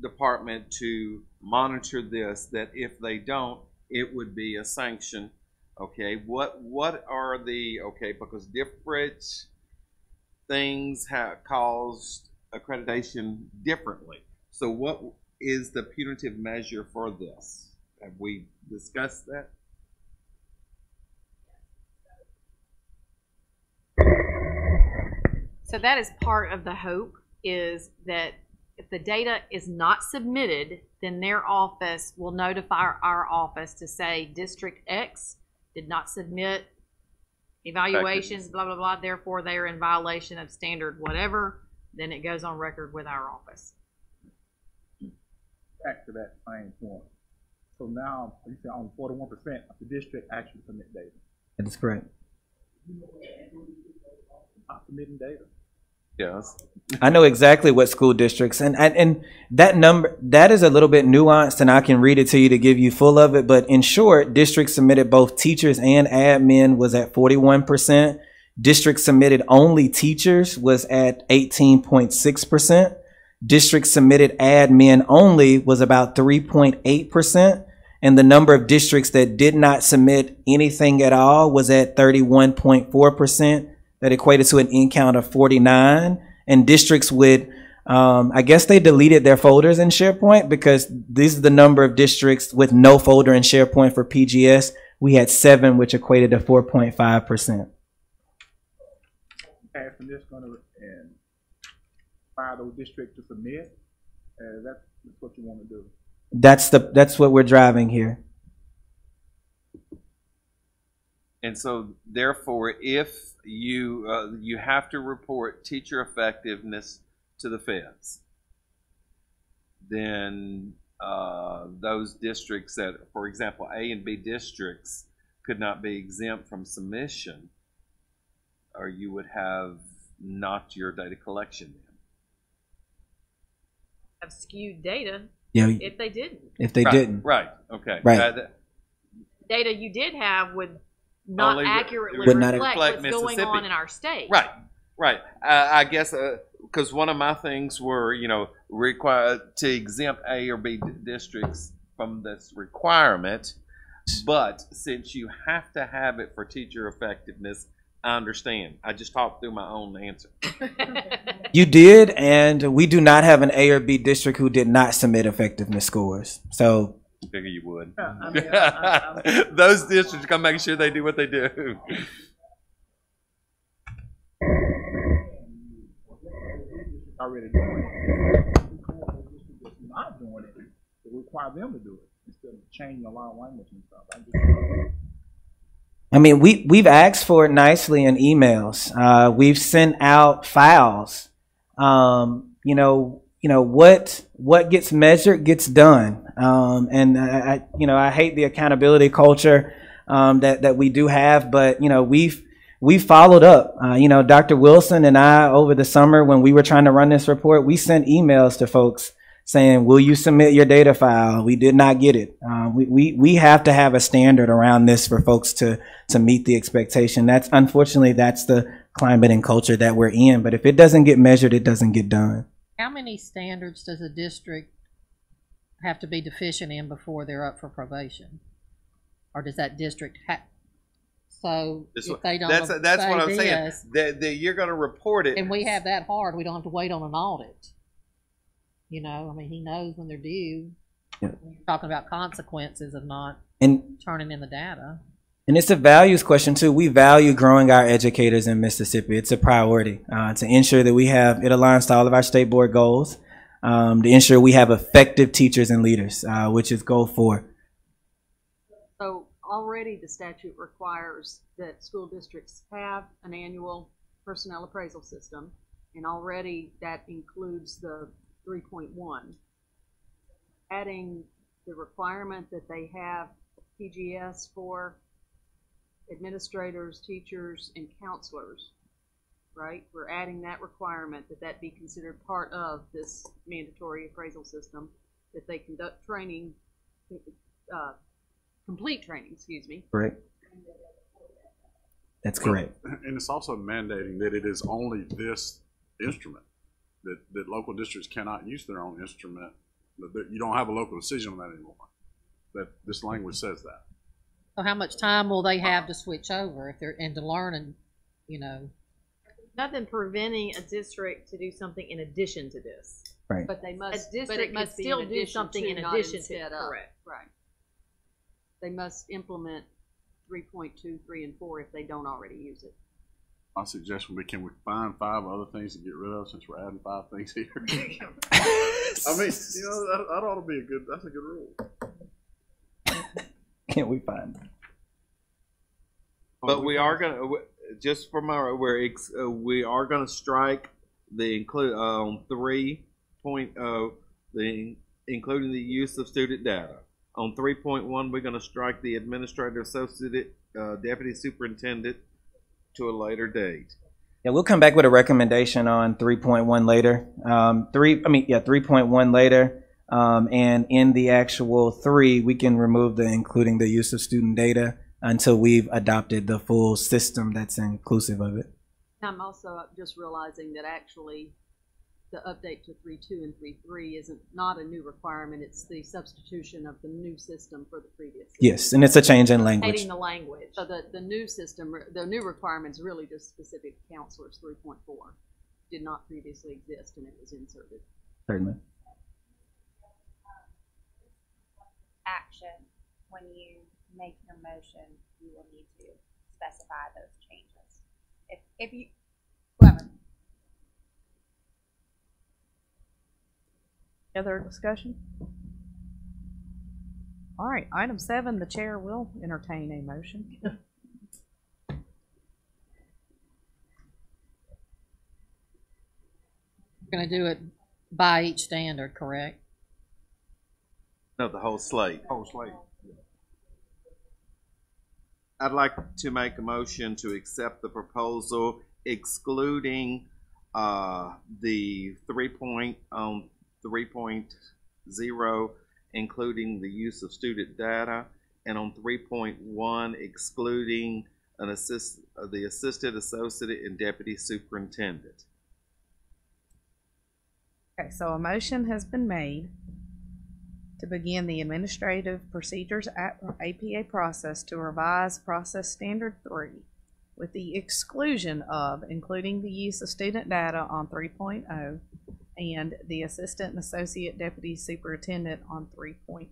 J: department to monitor this, that if they don't, it would be a sanction. Okay, what are the, okay, because different things have caused accreditation differently. So what is the punitive measure for this? Have we discussed that?
E: So that is part of the hope, is that if the data is not submitted, then their office will notify our office to say District X did not submit evaluations, blah, blah, blah, therefore they are in violation of standard whatever, then it goes on record with our office.
B: Back to that same point. So now, you say only 41% of the district actually submit data.
G: That is correct.
B: Not submitting data.
J: Yes.
G: I know exactly what school districts, and that number, that is a little bit nuanced, and I can read it to you to give you full of it. But in short, districts submitted both teachers and admin was at 41%. Districts submitted only teachers was at 18.6%. Districts submitted admin only was about 3.8%. And the number of districts that did not submit anything at all was at 31.4%. That equated to an in count of 49. And districts with, I guess they deleted their folders in SharePoint, because this is the number of districts with no folder in SharePoint for PGS. We had 7, which equated to 4.5%.
B: Passing this going to fire those districts to submit. That's what you want to do.
G: That's what we're driving here.
J: And so, therefore, if you have to report teacher effectiveness to the feds, then those districts that, for example, A and B districts could not be exempt from submission, or you would have not your data collection in.
E: Have skewed data.
G: Yeah.
E: If they didn't.
G: If they didn't.
J: Right. Okay.
G: Right.
E: Data you did have would not
J: Only
E: accurately
G: would not
E: reflect
J: reflect
E: what's going on
J: Mississippi.
E: in our state.
J: Right. Right. I guess because one of my things were, required to exempt A or B districts from this requirement, but since you have to have it for teacher effectiveness, I understand. I just talked through my own answer.
G: You did, and we do not have an A or B district who did not submit effectiveness scores. So
J: I figure you would. Those districts come make sure they do what they do.
B: Already doing it. Not doing it. It require them to do it instead of changing a lot of language and stuff.
G: I mean, we've asked for it nicely in emails. We've sent out files. What gets measured gets done. And I hate the accountability culture that we do have, but we've followed up. Dr. Wilson and I, over the summer when we were trying to run this report, we sent emails to folks saying, will you submit your data file? We did not get it. We have to have a standard around this for folks to meet the expectation. Unfortunately, that's the climate and culture that we're in. But if it doesn't get measured, it doesn't get done.
C: How many standards does a district have to be deficient in before they're up for probation? Or does that district have? So if they don't,
J: that's what I'm saying. That you're going to report it,
C: and we have that hard. We don't have to wait on an audit. You know, I mean, he knows when they're due. Yeah. You're talking about consequences of not turning in the data.
G: And it's a values question too. We value growing our educators in Mississippi. It's a priority to ensure that it aligns to all of our state board goals, to ensure we have effective teachers and leaders, which is goal 4.
K: So already the statute requires that school districts have an annual personnel appraisal system, and already that includes the 3.1. Adding the requirement that they have PGS for administrators, teachers, and counselors, right? We're adding that requirement that be considered part of this mandatory appraisal system, that they conduct training, complete training,
G: Correct. That's correct.
H: And it's also mandating that it is only this instrument, that local districts cannot use their own instrument, that you don't have a local decision on that anymore. That this language says that.
C: So how much time will they have to switch over if they're into learning, you know?
E: Nothing preventing a district to do something in addition to this.
G: Right.
K: But they must.
E: A district
K: but it must
E: could still
K: be in
E: do something in addition to it. Correct.
K: Right. They must implement 3.2, 3, and 4 if they don't already use it.
H: My suggestion would be, can we find 5 other things to get rid of since we're adding 5 things here? I mean, you know, that ought to be that's a good rule.
G: Can't we find them?
J: But we are gonna just from we are gonna strike the include on 3.0 including the use of student data. On 3.1, we're gonna strike the administrative associate deputy superintendent to a later date.
G: Yeah, we'll come back with a recommendation on 3.1 later. 3.1 later. And in the actual 3, we can remove the including the use of student data until we've adopted the full system that's inclusive of it.
K: I'm also just realizing that actually the update to 3.2 and 3.3 isn't not a new requirement. It's the substitution of the new system for the previous system.
G: Yes, and it's a change in language.
E: Adding the language.
K: So the new system, the new requirements really just specific to counselors. 3.4 did not previously exist, and it was inserted.
G: Certainly.
L: Action, when you make your motion, you will need to specify those changes. If you, whoever.
A: Other discussion? All right, item 7, the chair will entertain a motion.
C: We're going to do it by each standard, correct?
J: No, the whole slate.
B: Whole slate.
J: I'd like to make a motion to accept the proposal excluding the 3.0, including the use of student data, and on 3.1 excluding the assistant, associate, and deputy superintendent.
A: Okay, so a motion has been made to begin the Administrative Procedures APA process to revise Process Standard 3 with the exclusion of including the use of student data on 3.0 and the Assistant and Associate Deputy Superintendent on 3.1. Is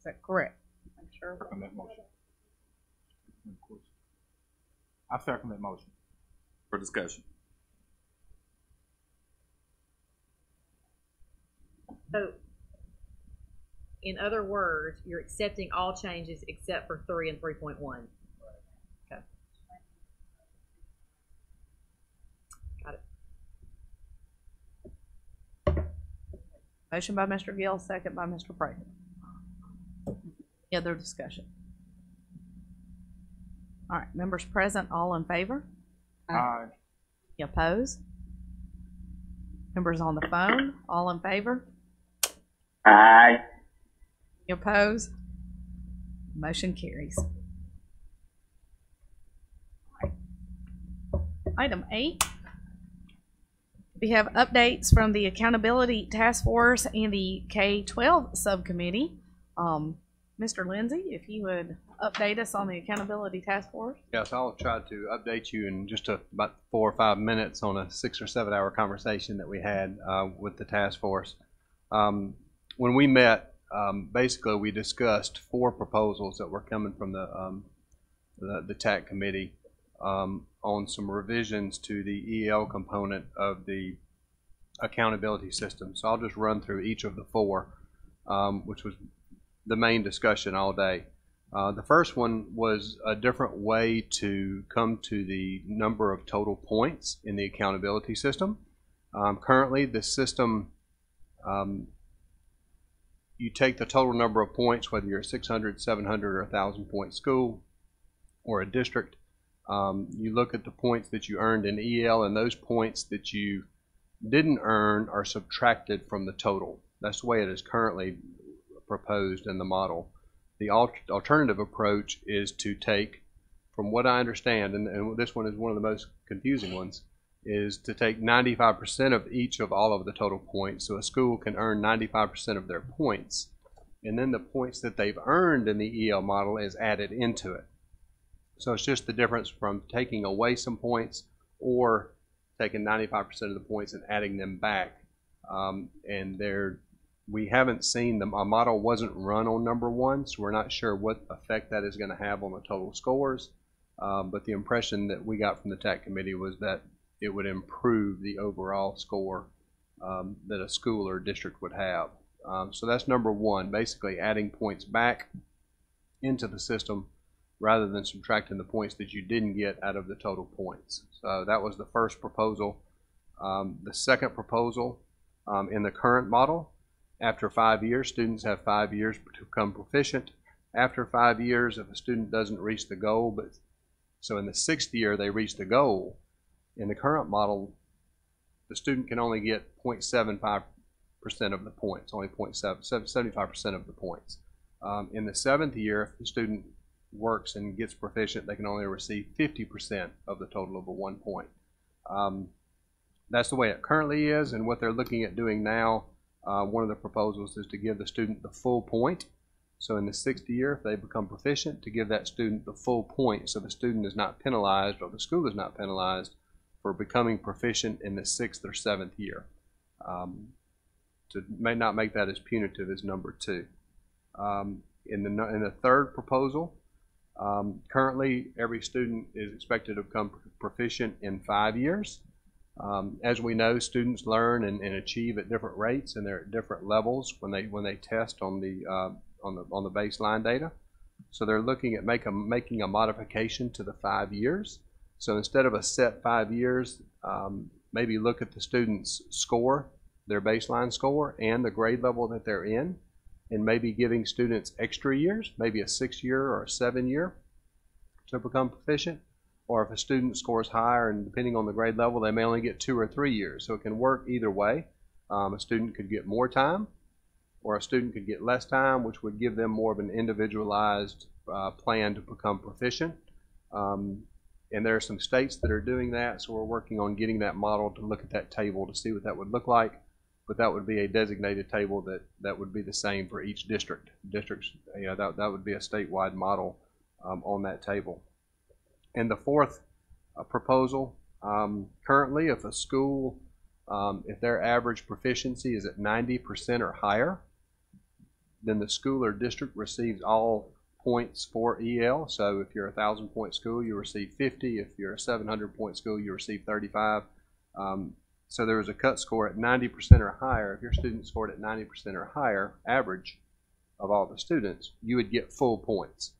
A: that correct? I'm sure.
B: Second that motion. I second that motion.
J: For discussion.
E: So, in other words, you're accepting all changes except for 3 and 3.1. Okay. Got it.
A: Motion by Mr. Gill, second by Mr. Prater. Any other discussion? All right, members present, all in favor?
B: Aye.
A: Any opposed? Members on the phone, all in favor?
D: Aye.
A: Any opposed? Motion carries. Item 8. We have updates from the Accountability Task Force and the K-12 Subcommittee. Mr. Lindsay, if you would update us on the Accountability Task Force.
I: Yes, I'll try to update you in just about 4 or 5 minutes on a 6 or 7 hour conversation that we had with the task force. When we met, basically we discussed 4 proposals that were coming from the TAC committee on some revisions to the EL component of the accountability system. So I'll just run through each of the 4, which was the main discussion all day. The first one was a different way to come to the number of total points in the accountability system. Currently, the system, you take the total number of points, whether you're a 600, 700, or 1,000 point school or a district. You look at the points that you earned in EL, and those points that you didn't earn are subtracted from the total. That's the way it is currently proposed in the model. The alternative approach is to take, from what I understand, and this one is one of the most confusing ones, is to take 95% of each of all of the total points. So a school can earn 95% of their points, and then the points that they've earned in the EL model is added into it. So it's just the difference from taking away some points or taking 95% of the points and adding them back. We haven't seen them. Our model wasn't run on number 1, so we're not sure what effect that is going to have on the total scores. But the impression that we got from the TAC committee was that it would improve the overall score that a school or district would have. So that's number 1, basically adding points back into the system rather than subtracting the points that you didn't get out of the total points. So that was the first proposal. The second proposal, in the current model, after 5 years, students have 5 years to become proficient. After 5 years, if a student doesn't reach the goal, so in the 6th year they reach the goal, in the current model, the student can only get 0.75% of the points, only 75% of the points. In the 7th year, if the student works and gets proficient, they can only receive 50% of the total of a 1 point. That's the way it currently is, and what they're looking at doing now, one of the proposals is to give the student the full point. So in the 6th year, if they become proficient, to give that student the full point, so the student is not penalized, or the school is not penalized, for becoming proficient in the 6th or 7th year. To may not make that as punitive as number 2. In the third proposal, currently every student is expected to become proficient in 5 years. As we know, students learn and achieve at different rates, and they're at different levels when they test on the baseline data. So they're looking at making a modification to the 5 years. So instead of a set 5 years, maybe look at the student's score, their baseline score, and the grade level that they're in, and maybe giving students extra years, maybe a 6 year or a 7 year, to become proficient. Or if a student scores higher, and depending on the grade level, they may only get 2 or 3 years. So it can work either way. A student could get more time, or a student could get less time, which would give them more of an individualized plan to become proficient. And there are some states that are doing that, so we're working on getting that model to look at that table to see what that would look like. But that would be a designated table that would be the same for each district. Districts, that would be a statewide model on that table. And the fourth proposal, currently if a school, if their average proficiency is at 90% or higher, then the school or district receives all points for EL. So if you're a 1,000 point school, you receive 50. If you're a 700 point school, you receive 35. So there is a cut score at 90% or higher. If your student scored at 90% or higher, average of all the students, you would get full points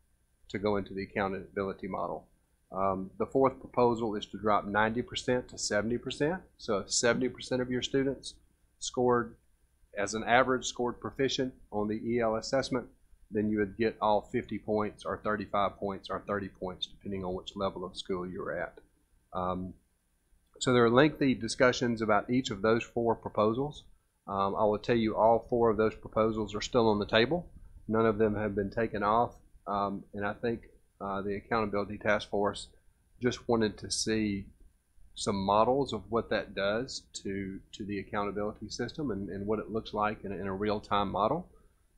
I: to go into the accountability model. The fourth proposal is to drop 90% to 70%. So if 70% of your students scored, as an average, scored proficient on the EL assessment, then you would get all 50 points or 35 points or 30 points, depending on which level of school you're at. So there are lengthy discussions about each of those 4 proposals. I will tell you all 4 of those proposals are still on the table. None of them have been taken off, and I think the Accountability Task Force just wanted to see some models of what that does to the accountability system and what it looks like in a real-time model.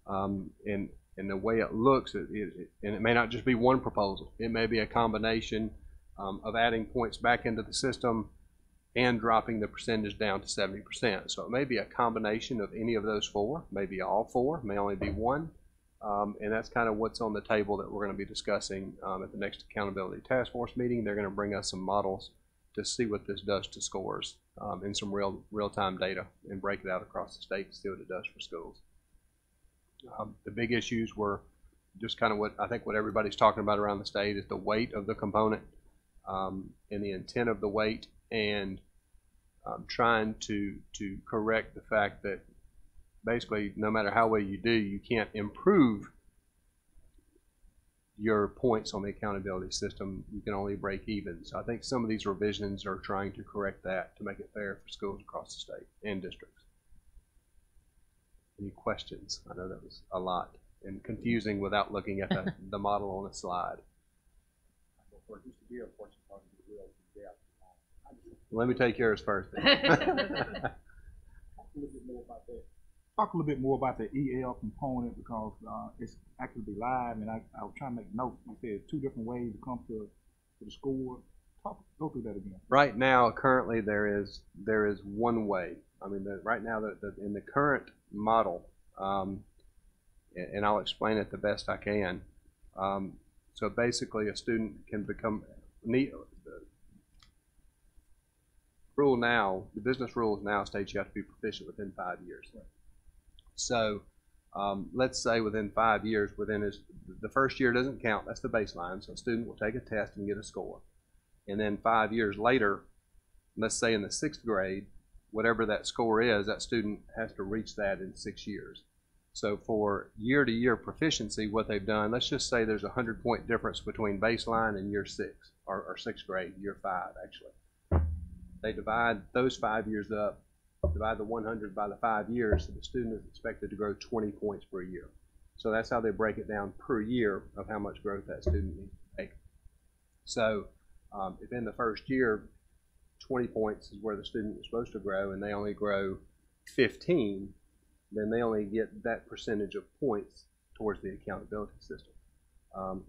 I: And the way it looks, and it may not just be one proposal. It may be a combination of adding points back into the system and dropping the percentage down to 70%. So it may be a combination of any of those 4, maybe all 4, may only be 1. And that's kind of what's on the table that we're going to be discussing at the next Accountability Task Force meeting. They're going to bring us some models to see what this does to scores in some real-time data and break it out across the state to see what it does for schools. The big issues were just kind of what I think what everybody's talking about around the state is the weight of the component and the intent of the weight, and trying to correct the fact that basically no matter how well you do, you can't improve your points on the accountability system. You can only break even. So I think some of these revisions are trying to correct that to make it fair for schools across the state and districts. Any questions? I know that was a lot and confusing without looking at the model on a slide. Let me take yours first.
B: Talk a little bit more about the EL component, because it's actually live, and I was trying to make notes. You said 2 different ways to come to the score. Go through that again.
I: Right now, currently there is 1 way. I mean, right now, in the current model, and I'll explain it the best I can. So basically, a student can become the business rules now state you have to be proficient within 5 years. Right. So let's say within 5 years, the first year doesn't count. That's the baseline. So a student will take a test and get a score. And then 5 years later, let's say in the 6th grade, whatever that score is, that student has to reach that in 6 years. So for year-to-year proficiency, what they've done, let's just say there's a 100-point difference between baseline and year 6, or 6th grade, year 5, actually. They divide those 5 years up, divide the 100 by the 5 years, so the student is expected to grow 20 points per year. So that's how they break it down per year of how much growth that student needs to take. So if in the first year, 20 points is where the student is supposed to grow, and they only grow 15, then they only get that percentage of points towards the accountability system.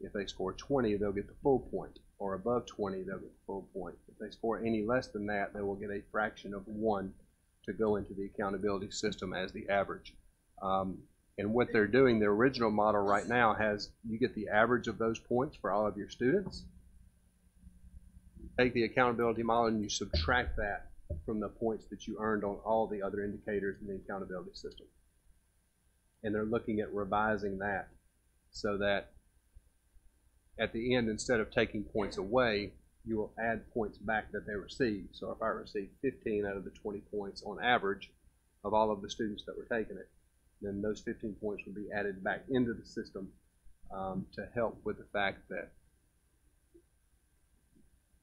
I: If they score 20, they'll get the full point, or above 20, they'll get the full point. If they score any less than that, they will get a fraction of 1 to go into the accountability system as the average. And what they're doing, the original model right now has, you get the average of those points for all of your students. Take the accountability model and you subtract that from the points that you earned on all the other indicators in the accountability system. And they're looking at revising that so that at the end, instead of taking points away, you will add points back that they receive. So if I receive 15 out of the 20 points on average of all of the students that were taking it, then those 15 points will be added back into the system to help with the fact that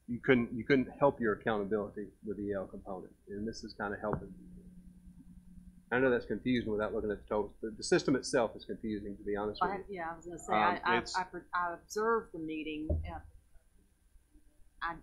I: you couldn't help your accountability with the EL component, and this is kind of helping. I know that's confusing without looking at the totals. The system itself is confusing, to be honest with you.
K: Yeah, I was going to say, I observed the meeting. I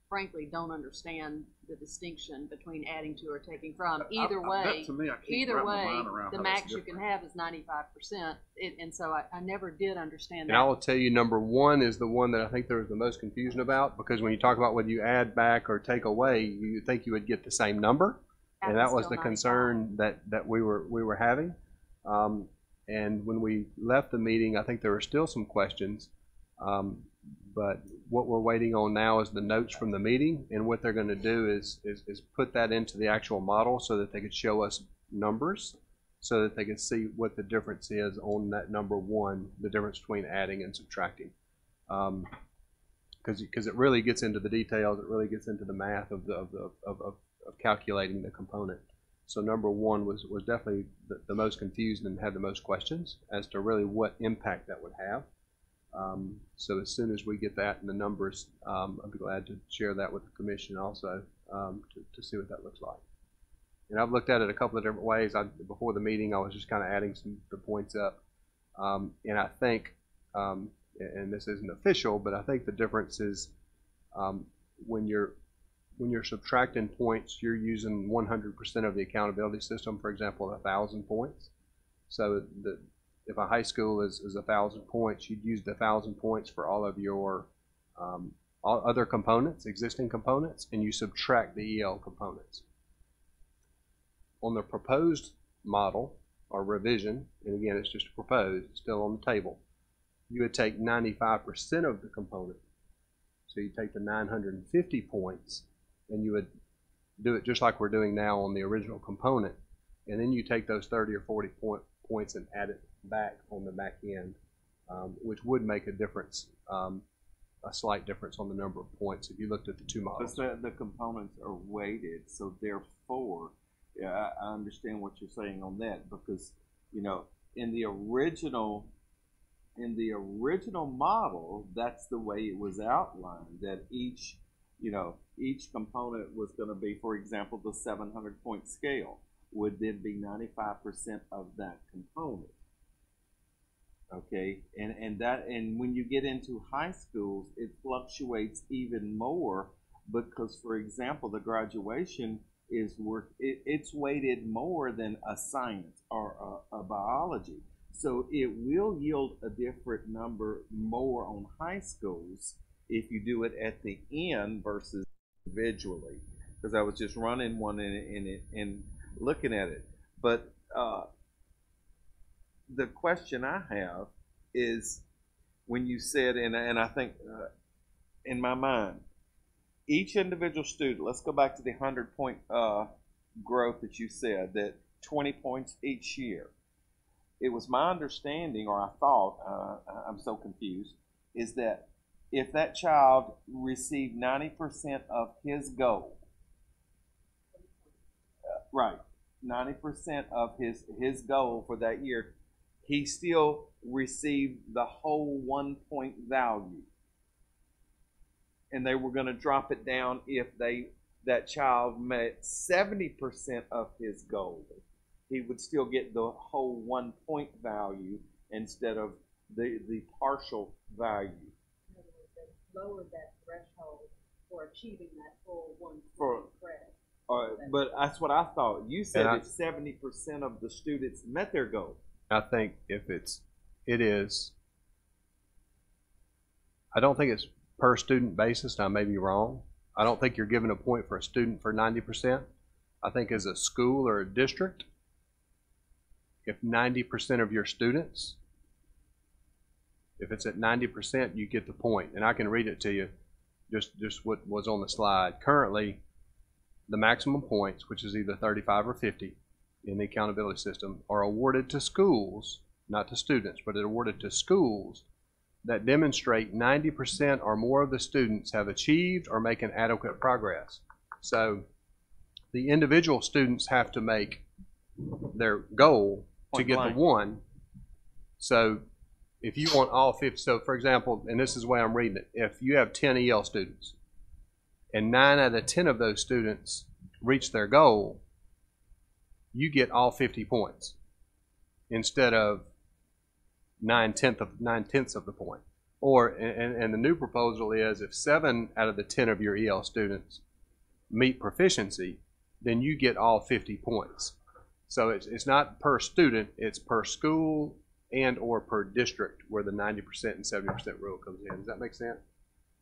K: frankly don't understand the distinction between adding to or taking from. Either way, the max you can have is 95%, and so I never did understand that.
I: And I will tell you, number 1 is the one that I think there was the most confusion about, because when you talk about whether you add back or take away, you think you would get the same number, and that was the concern that we were having. And when we left the meeting, I think there were still some questions. But what we're waiting on now is the notes from the meeting, and what they're going to do is put that into the actual model so that they could show us numbers, so that they can see what the difference is on that number 1, the difference between adding and subtracting. Because it really gets into the details, it really gets into the math of calculating the component. So number 1 was definitely the most confused and had the most questions as to really what impact that would have. So as soon as we get that in the numbers, I'd be glad to share that with the commission also to see what that looks like. And I've looked at it a couple of different ways. Before the meeting, I was just kind of adding the points up. And I think, and this isn't official, but I think the difference is when you're subtracting points, you're using 100% of the accountability system. For example, 1,000 points. So if a high school is 1,000 points, you'd use the 1,000 points for all of your all other components, existing components, and you subtract the EL components. On the proposed model or revision, and again, it's just proposed, it's still on the table, you would take 95% of the component. So you take the 950 points, and you would do it just like we're doing now on the original component, and then you take those 30 or 40 points and add it back on the back end, which would make a difference, a slight difference on the number of points if you looked at the two models.
J: But the components are weighted, so therefore, yeah, I understand what you're saying on that, because in the original model, that's the way it was outlined, that each component was going to be, for example, the 700-point scale would then be 95% of that component. Okay, and when you get into high schools, it fluctuates even more because, for example, the graduation is it's weighted more than a science or a biology. So it will yield a different number more on high schools if you do it at the end versus individually. Because I was just running one and looking at it. But the question I have is when you said, and I think in my mind, each individual student, let's go back to the 100-point growth that you said, that 20 points each year. It was my understanding, or I thought, I'm so confused, is that if that child received 90% of his goal, right, 90% of his goal for that year, he still received the whole 1-point value. And they were going to drop it down if that child met 70% of his goal. He would still get the whole 1-point value instead of the partial value.
K: In other words, they lowered that threshold for achieving that full 1-point credit.
J: But that's what I thought. You said if 70% of the students met their goal.
I: I think if it is, I don't think it's per student basis, and I may be wrong. I don't think you're giving a point for a student for 90%. I think as a school or a district, if 90% of your students, if it's at 90%, you get the point. And I can read it to you, just what was on the slide. Currently, the maximum points, which is either 35 or 50 in the accountability system, are awarded to schools, not to students, but awarded to schools that demonstrate 90% or more of the students have achieved or making adequate progress. So the individual students have to make their goal to get the 1. So if you want all 50, so for example, and this is the way I'm reading it, if you have 10 EL students and 9 out of 10 of those students reach their goal, you get all 50 points instead of 9/10 of the point. Or, and the new proposal is if 7 out of the 10 of your EL students meet proficiency, then you get all 50 points. So it's not per student, it's per school and or per district where the 90% and 70% rule comes in. Does that make sense?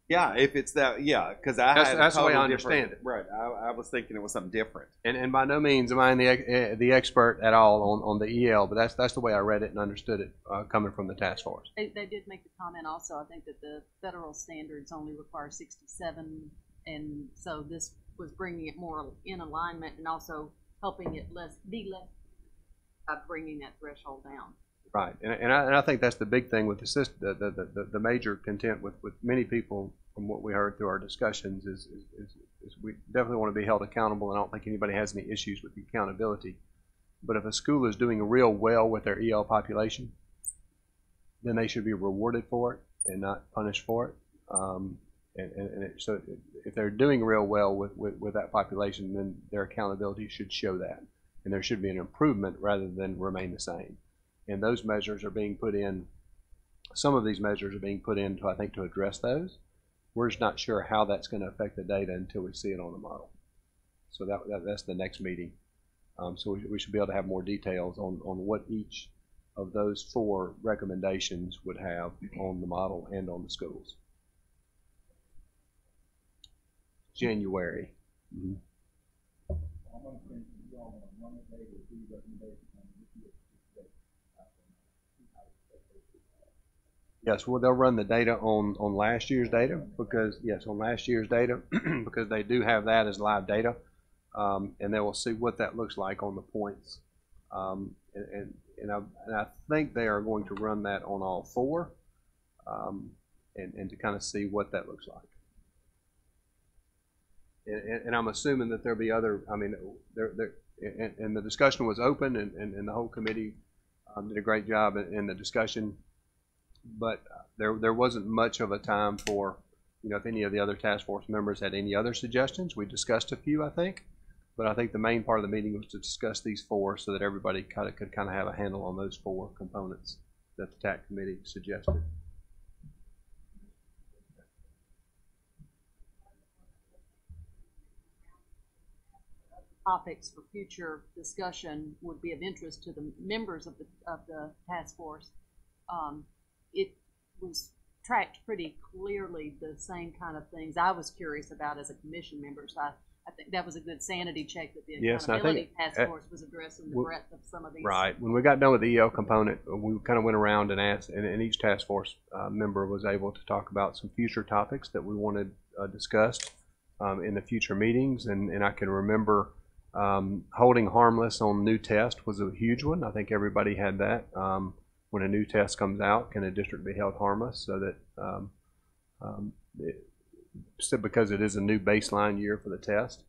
J: Yeah, if it's that, yeah, because
I: that's the way I understand it.
J: Right, I was thinking it was something different.
I: And by no means am I the expert at all on the EL, but that's the way I read it and understood it coming from the task force.
K: They did make the comment also, I think, that the federal standards only require 67, and so this was bringing it more in alignment and also helping it be less by bringing that threshold down.
I: Right, and I think that's the big thing with the system. The major content with many people, from what we heard through our discussions, is we definitely want to be held accountable. And I don't think anybody has any issues with the accountability. But if a school is doing real well with their EL population, then they should be rewarded for it and not punished for it. So if they're doing real well with that population, then their accountability should show that. And there should be an improvement rather than remain the same. And those measures are being put in, some of these measures are being put in, I think, to address those. We're just not sure how that's going to affect the data until we see it on the model. So that's the next meeting. So we should be able to have more details on what each of those 4 recommendations would have on the model and on the schools. January. Mm-hmm. Yes, well, they'll run the data on last year's data because, on last year's data because they do have that as live data, and they will see what that looks like on the points. And I think they are going to run that on all 4, and to kind of see what that looks like. And I'm assuming that there'll be other. I mean, and the discussion was open, and the whole committee did a great job in the discussion. But there wasn't much of a time for, if any of the other task force members had any other suggestions. We discussed a few, I think. But I think the main part of the meeting was to discuss these 4 so that everybody could have a handle on those 4 components that the TAC committee suggested.
K: Topics for future discussion would be of interest to the members of the task force. It was tracked pretty clearly the same kind of things I was curious about as a commission member. So I think that was a good sanity check that the accountability task force was addressing the breadth of some of these. Right.
I: When we got done with the EL component, we kind of went around and asked, and each task force member was able to talk about some future topics that we wanted discussed in the future meetings. And I can remember holding harmless on new test was a huge one. I think everybody had that. When a new test comes out, can a district be held harmless so that because it is a new baseline year for the test?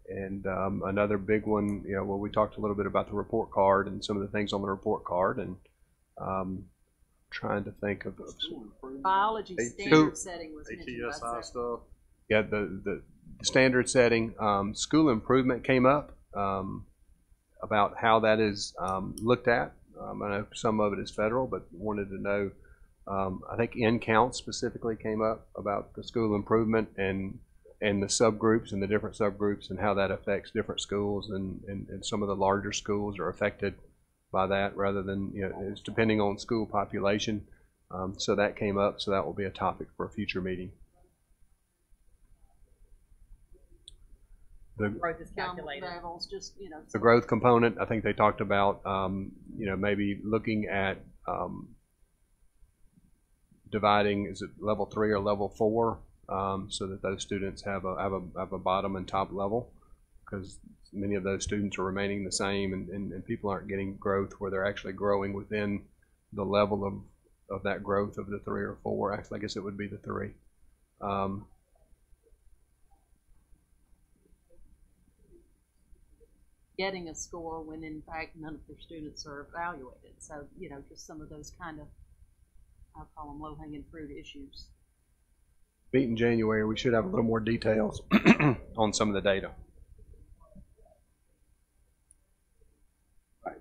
I: Another big one, we talked a little bit about the report card and some of the things on the report card, and trying to think of
K: biology standard setting was
H: ATSI stuff.
I: Yeah, the standard setting. School improvement came up about how that is looked at. I know some of it is federal, but wanted to know, I think N-count specifically came up about the school improvement and the subgroups and the different subgroups and how that affects different schools, and some of the larger schools are affected by that rather than, it's depending on school population. So that came up, so that will be a topic for a future meeting. The
K: growth is calculated.
I: The growth component, I think they talked about, maybe looking at dividing, is it level 3 or level 4, so that those students have a bottom and top level, because many of those students are remaining the same, and people aren't getting growth where they're actually growing within the level of that growth of the 3 or 4. Actually, I guess it would be the 3.
K: Getting a score when in fact none of their students are evaluated. So, just some of those kind of, I'll call them low-hanging fruit issues.
I: Meet in January, we should have a little more details on some of the data.
H: Right.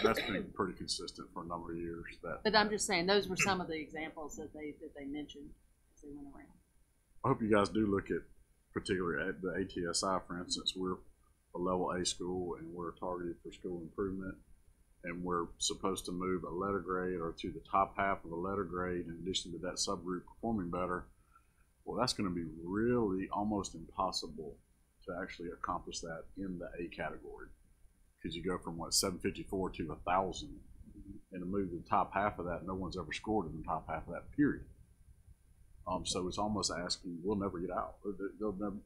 H: That's been pretty consistent for a number of years.
K: But I'm just saying, those were some of the examples that they mentioned as they went around.
H: I hope you guys do look at, particularly at the ATSI, for instance. We're a level A school, and we're targeted for school improvement, and we're supposed to move a letter grade or to the top half of a letter grade in addition to that subgroup performing better. Well, that's going to be really almost impossible to actually accomplish that in the A category, because you go from 754 to 1,000, and to move the top half of that, no one's ever scored in the top half of that, period. So it's almost asking, we'll never get out. They'll never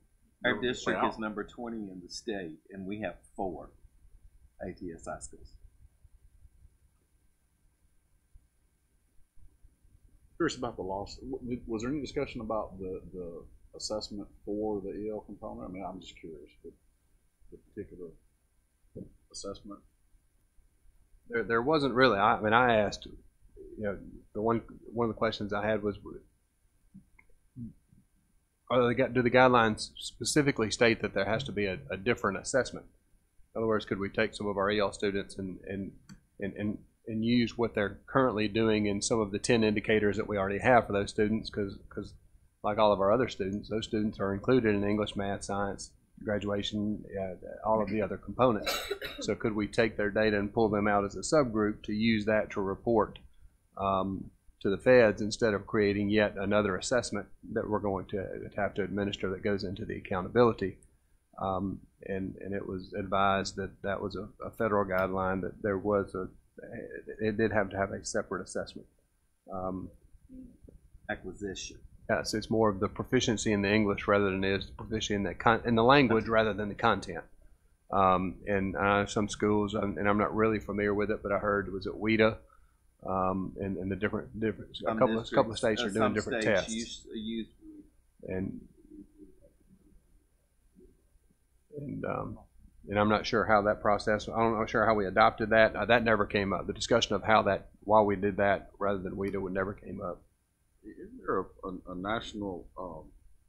F: Our district is number 20 in the state, and we have 4 ATSI schools.
H: Curious about the loss. Was there any discussion about the assessment for the EL component? I mean, I'm just curious, but the particular assessment.
I: There wasn't really. I mean, I asked, you know, one of the questions I had was, do the guidelines specifically state that there has to be a different assessment? In other words, could we take some of our EL students and use what they're currently doing in some of the 10 indicators that we already have for those students? Because like all of our other students, those students are included in English, math, science, graduation, all of the other components. So could we take their data and pull them out as a subgroup to use that to report to the feds instead of creating yet another assessment that we're going to have to administer that goes into the accountability? And it was advised that that was a federal guideline, that there was it did have to have a separate assessment.
J: Acquisition.
I: Yes, it's more of the proficiency in the English rather than it is the proficiency in the language rather than the content. And some schools, and I'm not really familiar with it, but I heard it was at WIDA, and the different a couple of states are doing different tests. And I'm not sure how that process. I'm not sure how we adopted that. That never came up. The discussion of why we did that rather than WIDA would never came up.
H: Isn't there a national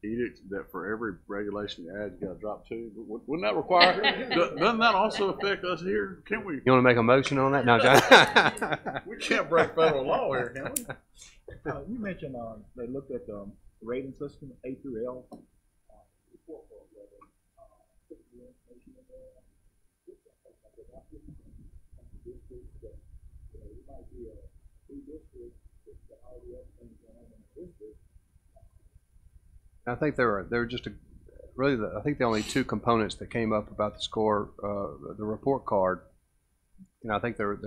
H: edict that for every regulation you add, you got to drop 2? Wouldn't that require? Doesn't that also affect us here? Can't we?
I: You want to make a motion on that? No, John.
H: We can't break federal law here, can we?
B: You mentioned they looked at the rating system A through L.
I: I think there were just I think the only 2 components that came up about the score, the report card. And I think there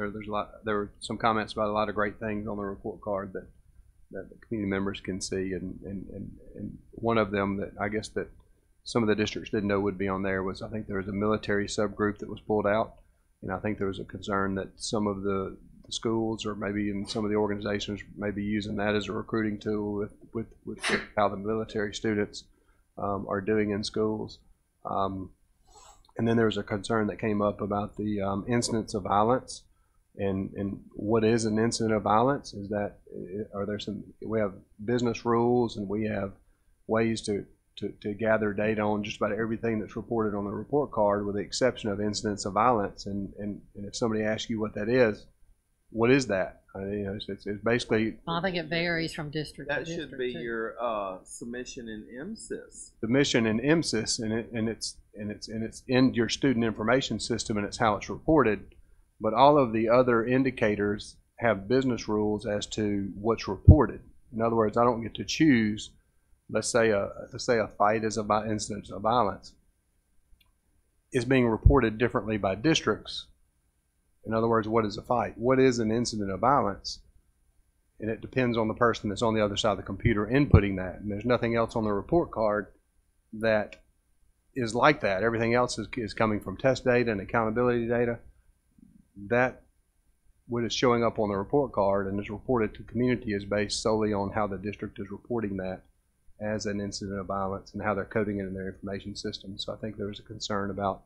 I: were some comments about a lot of great things on the report card that the community members can see, and one of them that I guess that some of the districts didn't know would be on there was, I think there was a military subgroup that was pulled out, and I think there was a concern that some of the schools or maybe in some of the organizations may be using that as a recruiting tool with how the military students are doing in schools. And then there was a concern that came up about the incidents of violence, and what is an incident of violence? Is that we have business rules and we have ways to gather data on just about everything that's reported on the report card, with the exception of incidents of violence. And if somebody asks you what that is, what is that? It's basically.
C: I think it varies from district to
J: district. That should be too. Your submission in MSIS.
I: Submission in MSIS, and it's in your student information system, and it's how it's reported. But all of the other indicators have business rules as to what's reported. In other words, I don't get to choose. Let's say a fight is about incidents of violence. Is being reported differently by districts. In other words, what is a fight? What is an incident of violence? And it depends on the person that's on the other side of the computer inputting that. And there's nothing else on the report card that is like that. Everything else is coming from test data and accountability data. That, what is showing up on the report card and is reported to community, is based solely on how the district is reporting that as an incident of violence and how they're coding it in their information system. So I think there was a concern about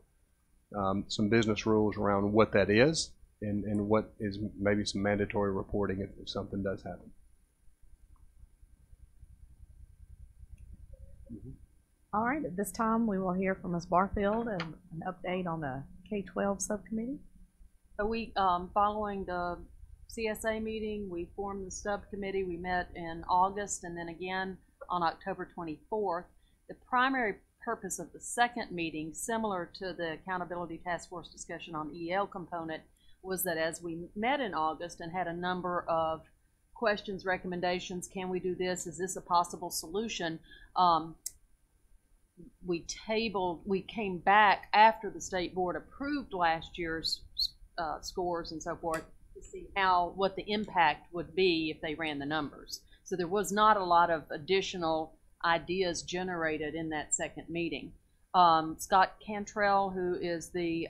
I: some business rules around what that is and what is maybe some mandatory reporting if something does happen.
A: All right, at this time we will hear from Ms. Barfield and an update on the K-12 subcommittee.
K: So we, following the CSA meeting, we formed the subcommittee. We met in August and then again on October 24th. The primary purpose of the second meeting, similar to the Accountability Task Force discussion on EL component, was that as we met in August and had a number of questions, recommendations, can we do this? Is this a possible solution? We came back after the state board approved last year's scores and so forth to see what the impact would be if they ran the numbers. So there was not a lot of additional ideas generated in that second meeting. Scott Cantrell, who is the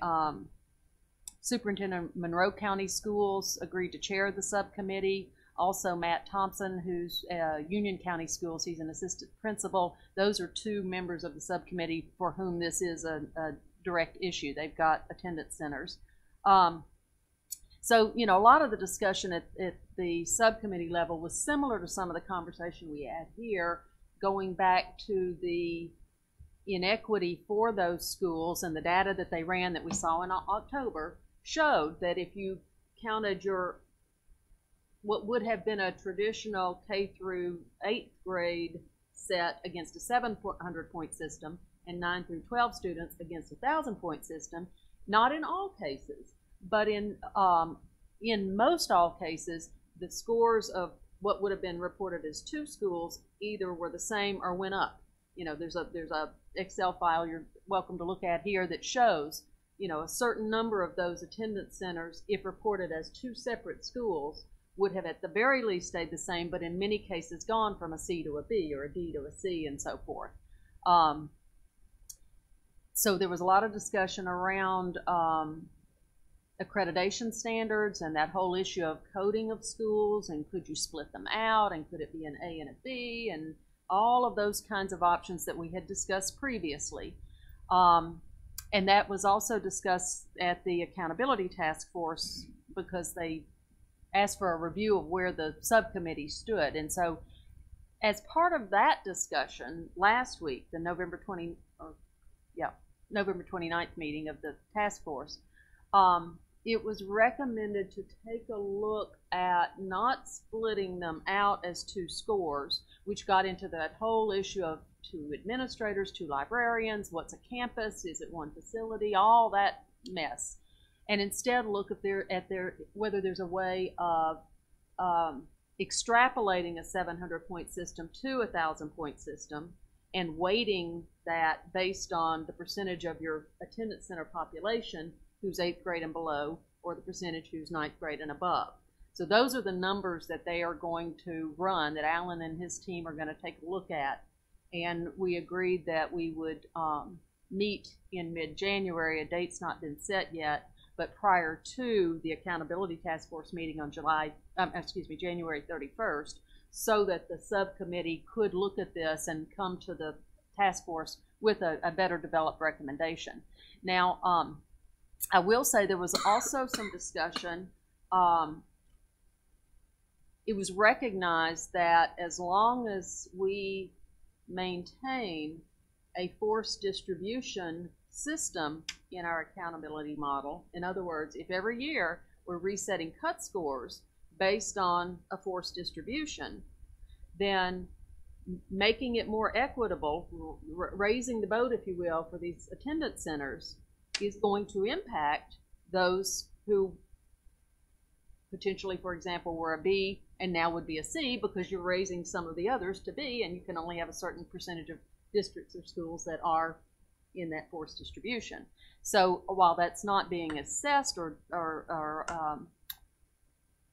K: superintendent of Monroe County Schools, agreed to chair the subcommittee. Also Matt Thompson, who's Union County Schools, he's an assistant principal. Those are 2 members of the subcommittee for whom this is a direct issue. They've got attendance centers. So, a lot of the discussion at the subcommittee level was similar to some of the conversation we had here, going back to the inequity for those schools, and the data that they ran that we saw in October showed that if you counted what would have been a traditional K through 8th grade set against a 700-point system and 9 through 12 students against a 1,000-point system, not in all cases, but in most all cases, the scores of what would have been reported as 2 schools either were the same or went up. There's a Excel file you're welcome to look at here that shows, a certain number of those attendance centers, if reported as 2 separate schools, would have at the very least stayed the same, but in many cases gone from a C to a B or a D to a C and so forth. So there was a lot of discussion around accreditation standards and that whole issue of coding of schools, and could you split them out, and could it be an A and a B, and all of those kinds of options that we had discussed previously. And that was also discussed at the Accountability Task Force, because they asked for a review of where the subcommittee stood. And so as part of that discussion last week, the November 29th meeting of the task force, it was recommended to take a look at not splitting them out as 2 scores, which got into that whole issue of 2 administrators, 2 librarians, what's a campus, is it one facility, all that mess. And instead look at whether there's a way of extrapolating a 700-point system to a 1,000-point system and weighting that based on the percentage of your attendance center population who's 8th grade and below, or the percentage who's 9th grade and above. So those are the numbers that they are going to run, that Alan and his team are going to take a look at. And we agreed that we would meet in mid-January. A date's not been set yet, but prior to the Accountability Task Force meeting on January 31st, so that the subcommittee could look at this and come to the task force with a better developed recommendation. Now, I will say there was also some discussion. It was recognized that as long as we maintain a forced distribution system in our accountability model, in other words, if every year we're resetting cut scores based on a forced distribution, then making it more equitable, raising the boat, if you will, for these attendance centers is going to impact those who potentially, for example, were a B and now would be a C, because you're raising some of the others to B, and you can only have a certain percentage of districts or schools that are in that forced distribution. So while that's not being assessed or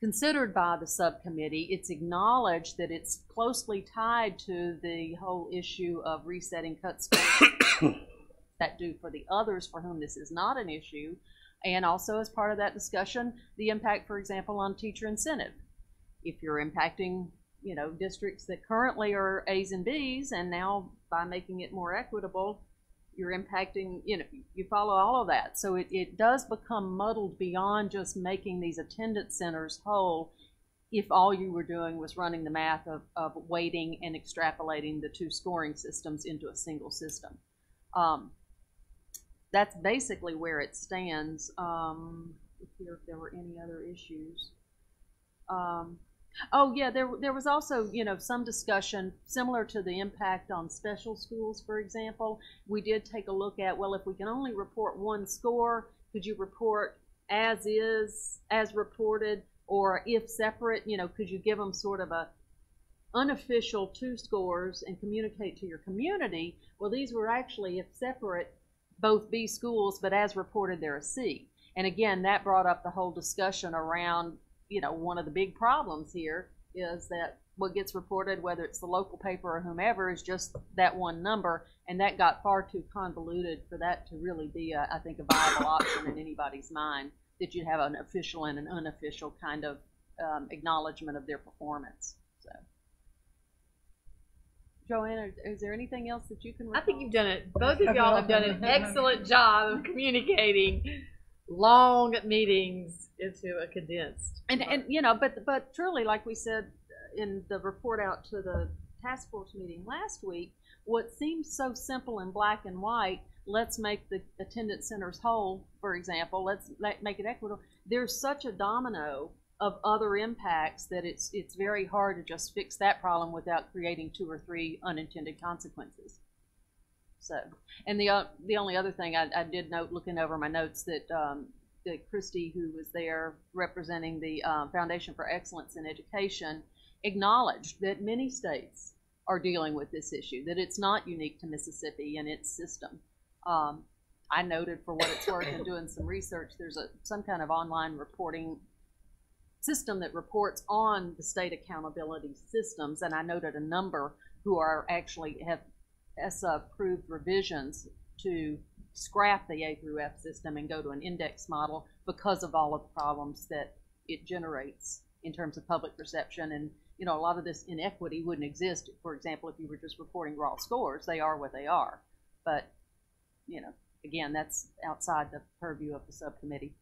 K: considered by the subcommittee, it's acknowledged that it's closely tied to the whole issue of resetting cut scores that do for the others for whom this is not an issue, and also as part of that discussion, the impact, for example, on teacher incentive. If you're impacting, districts that currently are A's and B's, and now by making it more equitable, you're impacting, you follow all of that. So it does become muddled beyond just making these attendance centers whole if all you were doing was running the math of weighting and extrapolating the 2 scoring systems into a single system. That's basically where it stands. Let's see if there were any other issues. Oh yeah, there was also, some discussion similar to the impact on special schools, for example. We did take a look at, well, if we can only report 1 score, could you report as is, as reported, or if separate, could you give them sort of a unofficial 2 scores and communicate to your community? Well, these were actually, if separate, both B schools, but as reported, they're a C. And again, that brought up the whole discussion around, one of the big problems here is that what gets reported, whether it's the local paper or whomever, is just that one number, and that got far too convoluted for that to really be, I think, a viable option in anybody's mind, that you'd have an official and an unofficial kind of acknowledgement of their performance. So, Joanne, is there anything else that you can recall?
E: I think you've done it. Both of y'all have done an excellent job of communicating long meetings into a condensed.
K: And but truly, like we said in the report out to the task force meeting last week, what seems so simple in black and white, let's make the attendance centers whole, for example, let's make it equitable. There's such a domino of other impacts that it's very hard to just fix that problem without creating 2 or 3 unintended consequences. So, and the only other thing I did note, looking over my notes, that Christy, who was there representing the Foundation for Excellence in Education, acknowledged that many states are dealing with this issue, that it's not unique to Mississippi and its system. I noted, for what it's worth, in doing some research, there's some kind of online reporting system that reports on the state accountability systems, and I noted a number who are actually have ESSA approved revisions to scrap the A through F system and go to an index model because of all of the problems that it generates in terms of public perception. And a lot of this inequity wouldn't exist, for example, if you were just reporting raw scores. They are what they are. But, again, that's outside the purview of the subcommittee.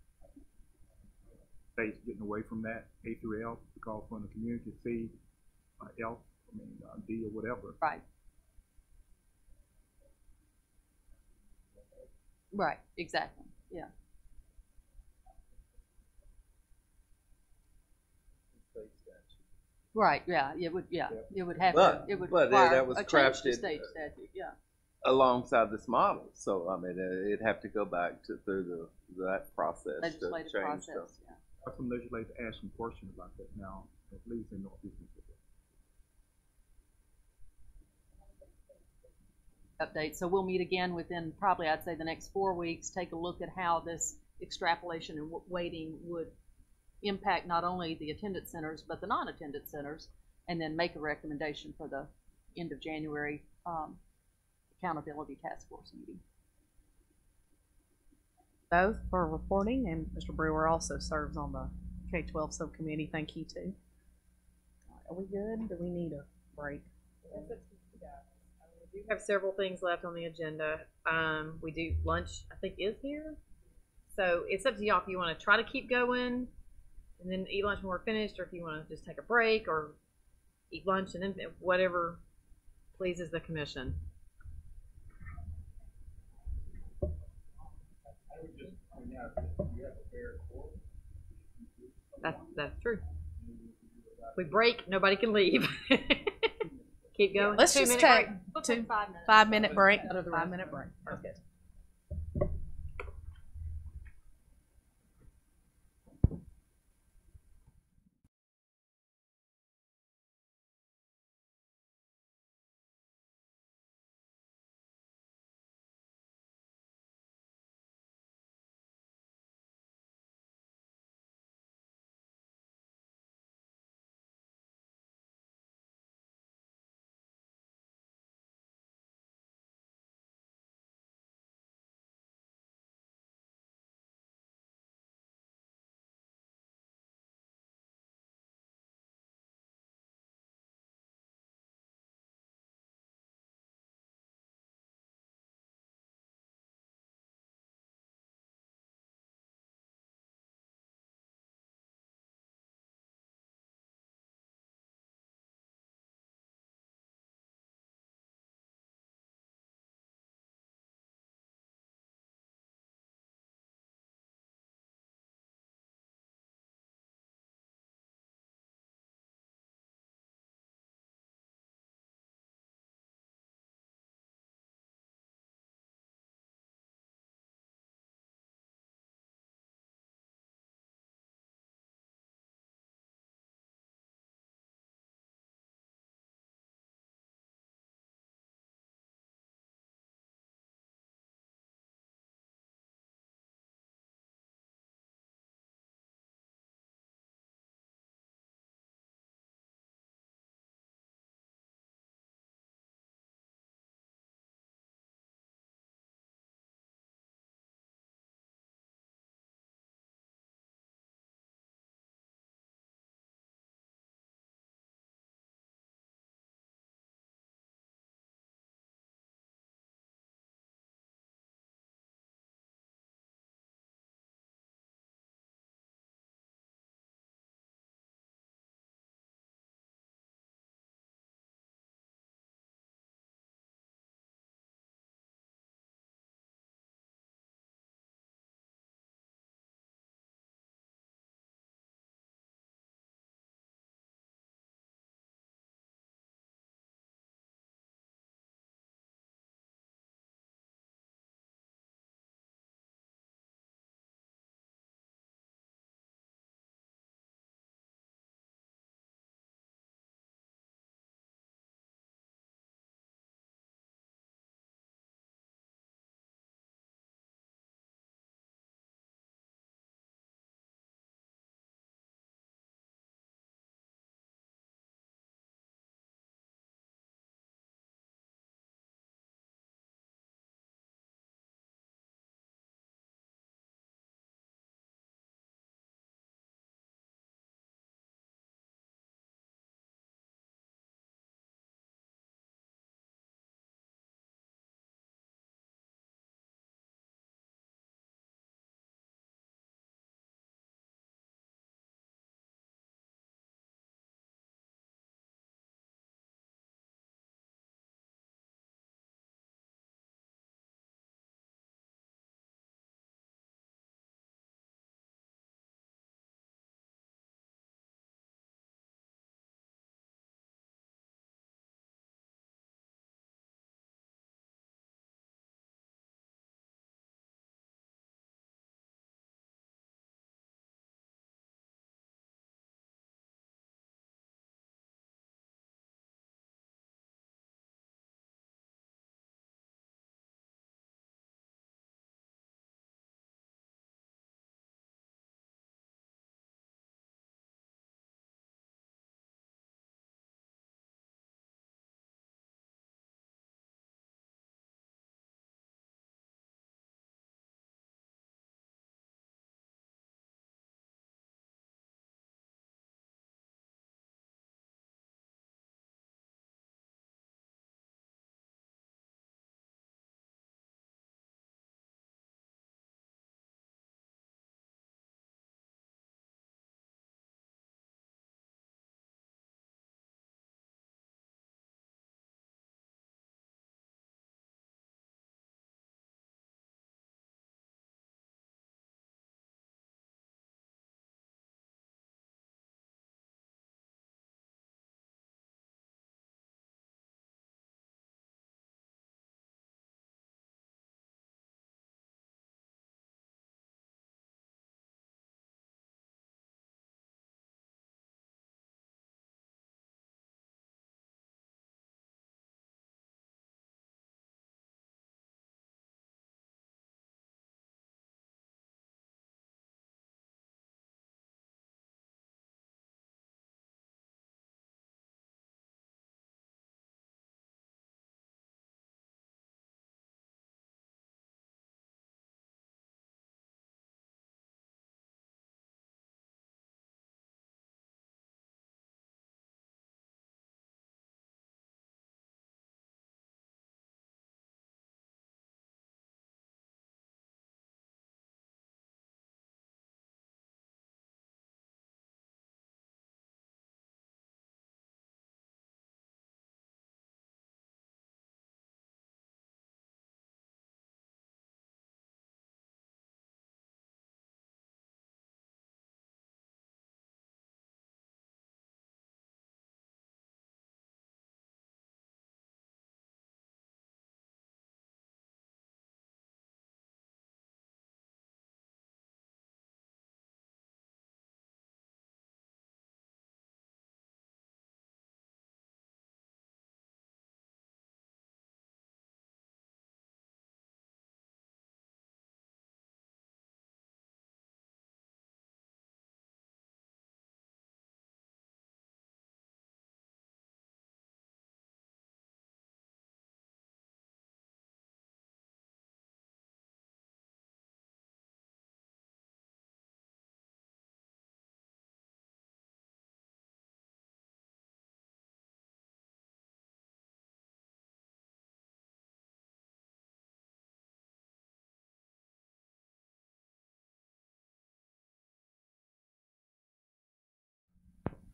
B: States getting away from that A through L to call from the community C, L, D or whatever.
K: Right. Right, exactly, yeah. Right, yeah, it would have to, it would require
J: that was
K: a change to
J: crafted
K: state statute, yeah.
J: alongside this model. So I mean, it'd have to go back through that process
K: Legislative
J: to change
K: process,
J: stuff.
K: yeah.
B: Some legislators ask some questions about that now, at least in Northeast Mississippi.
K: Update. So we'll meet again within probably, I'd say, the next 4 weeks, take a look at how this extrapolation and weighting would impact not only the attendance centers but the non-attendance centers, and then make a recommendation for the end of January accountability task force meeting.
A: Both for reporting, and Mr. Brewer also serves on the K-12 subcommittee. Thank you too. Are we good? Do we need a break?
E: We do have several things left on the agenda. We do lunch, I think, is here. So it's up to y'all if you want to try to keep going and then eat lunch when we're finished, or if you want to just take a break or eat lunch and then whatever pleases the commission. That's true. If we break, nobody can leave. Keep going.
A: Let's just take 5 minute break.
K: 5 minute break.
A: Okay.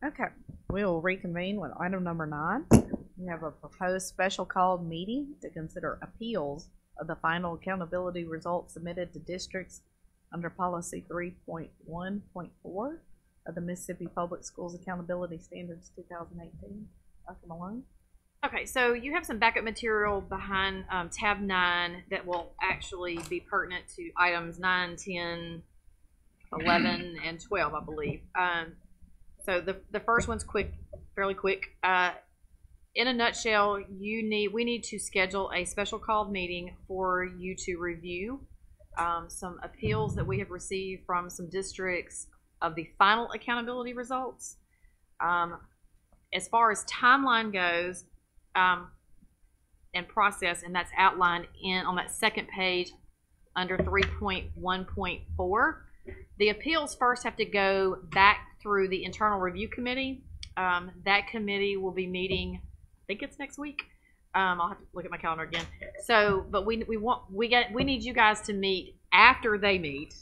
A: Okay, we will reconvene with item number 9. We have a proposed special called meeting to consider appeals of the final accountability results submitted to districts under policy 3.1.4 of the Mississippi Public Schools Accountability Standards 2018. Dr. Malone?
E: Okay, so you have some backup material behind tab 9 that will actually be pertinent to items 9, 10, 11, and 12, I believe. So the first one's quick, fairly quick. In a nutshell, we need to schedule a special called meeting for you to review some appeals that we have received from some districts of the final accountability results. As far as timeline goes, and process, and that's outlined on that second page under 3.1.4. The appeals first have to go back through the internal review committee. That committee will be meeting, I think it's next week. I'll have to look at my calendar again. So, but we need you guys to meet after they meet,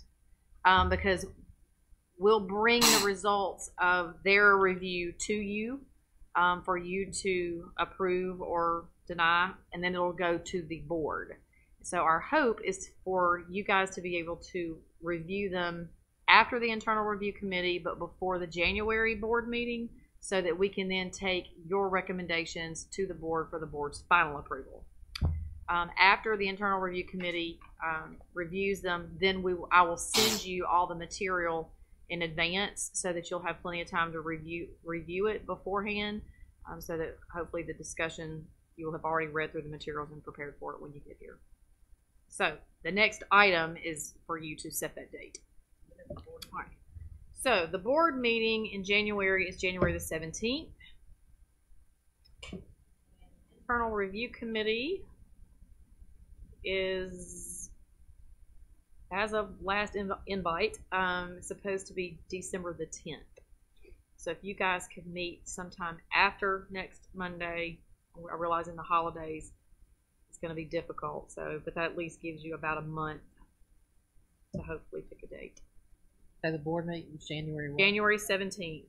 E: because we'll bring the results of their review to you for you to approve or deny, and then it'll go to the board. So our hope is for you guys to be able to review them after the internal review committee, but before the January board meeting, so that we can then take your recommendations to the board for the board's final approval. After the internal review committee reviews them, then I will send you all the material in advance so that you'll have plenty of time to review it beforehand, so that hopefully the discussion, you will have already read through the materials and prepared for it when you get here. So the next item is for you to set that date. All right. So the board meeting in January is January the 17th. Internal review committee is, as of last invite, supposed to be December the 10th. So if you guys could meet sometime after next Monday, I realize in the holidays it's going to be difficult. So, but that at least gives you about a month to hopefully pick a date.
C: So the board meeting is January what?
E: January 17th.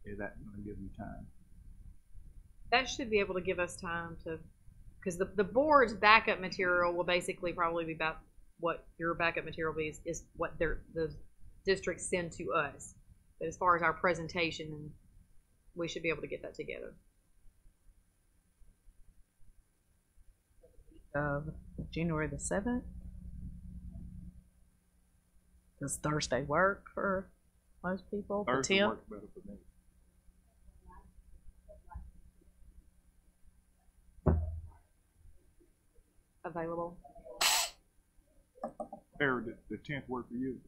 B: Is that going to give you time?
E: That should be able to give us time to, because the board's backup material will basically probably be about what your backup material is what the districts send to us. But as far as our presentation, we should be able to get that together.
A: January the 7th. Does Thursday work for most people?
B: Thursday
A: the 10th?
B: works better for me.
E: Available.
B: Barry, the 10th work for you?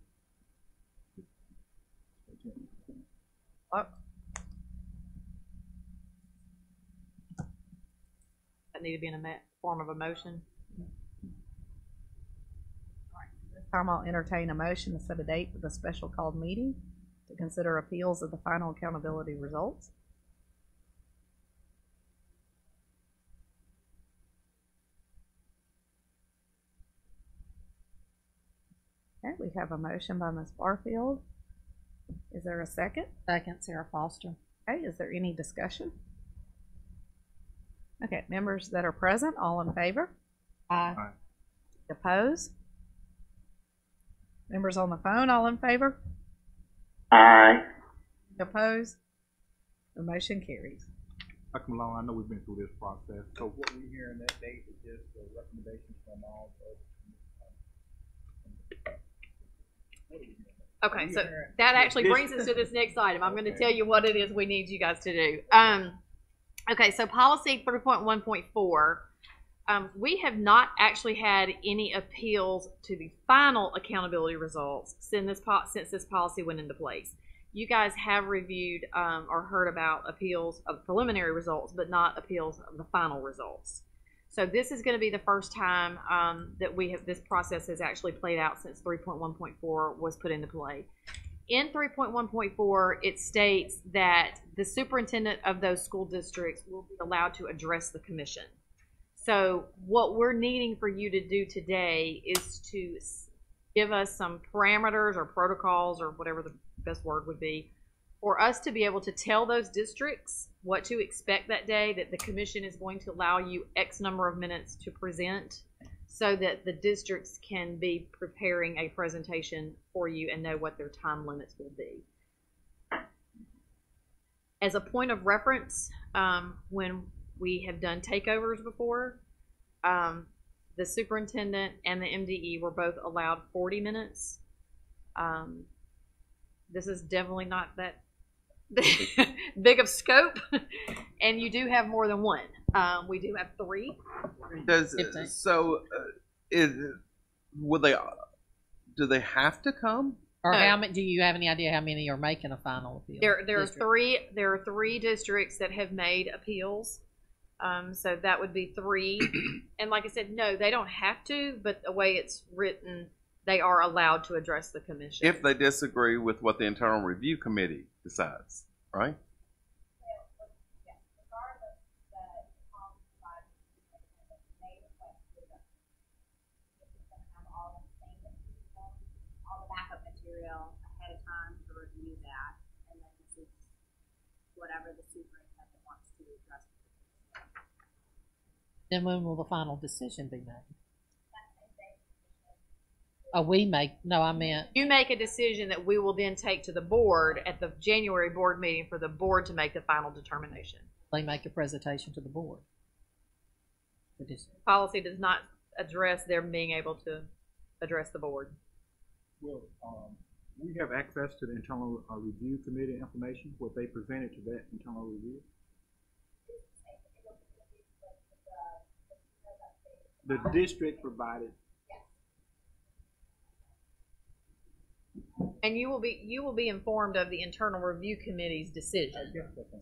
E: That need to be in a form of a motion.
A: This time I'll entertain a motion to set a date for the special called meeting to consider appeals of the final accountability results. Okay, we have a motion by Ms. Barfield. Is there a second?
C: Second, Sarah Foster.
A: Okay, is there any discussion? Okay, members that are present, all in favor?
C: Aye.
B: Aye.
A: Opposed? Members on the phone, all in favor?
D: Aye.
A: Opposed? The motion carries.
B: Dr. Malone, I know we've been through this process. So what we hear in that date is just the recommendations from all of
E: Okay, so that actually brings us to this next item. I'm going to tell you what it is we need you guys to do. Okay, so policy 3.1.4, we have not actually had any appeals to the final accountability results since this policy went into place. You guys have reviewed or heard about appeals of preliminary results, but not appeals of the final results. So this is going to be the first time that this process has actually played out since 3.1.4 was put into play. In 3.1.4, it states that the superintendent of those school districts will be allowed to address the commission. So what we're needing for you to do today is to give us some parameters or protocols or whatever the best word would be for us to be able to tell those districts what to expect that day, that the commission is going to allow you X number of minutes to present so that the districts can be preparing a presentation for you and know what their time limits will be. As a point of reference, when we have done takeovers before, the superintendent and the MDE were both allowed 40 minutes. This is definitely not that big of scope, and you do have more than one. We do have 3.
J: Do they have to come?
C: Or
E: No.
C: how many? Do you have any idea how many are making a final appeal?
E: There are 3 districts that have made appeals. So that would be 3. And like I said, no, they don't have to, but the way it's written, they are allowed to address the commission.
J: If they disagree with what the internal review committee decides, right?
L: Ahead of time to review that, and then this is whatever the superintendent wants to address.
C: Then when will the final decision be made? Oh, we make, no, I meant,
E: You make a decision that we will then take to the board at the January board meeting for the board to make the final determination.
C: they make a presentation to the board.
E: Policy does not address them being able to address the board.
B: Well, we have access to the internal review committee information, what they presented to that internal review. The district provided.
E: And you will be informed of the internal review committee's decision.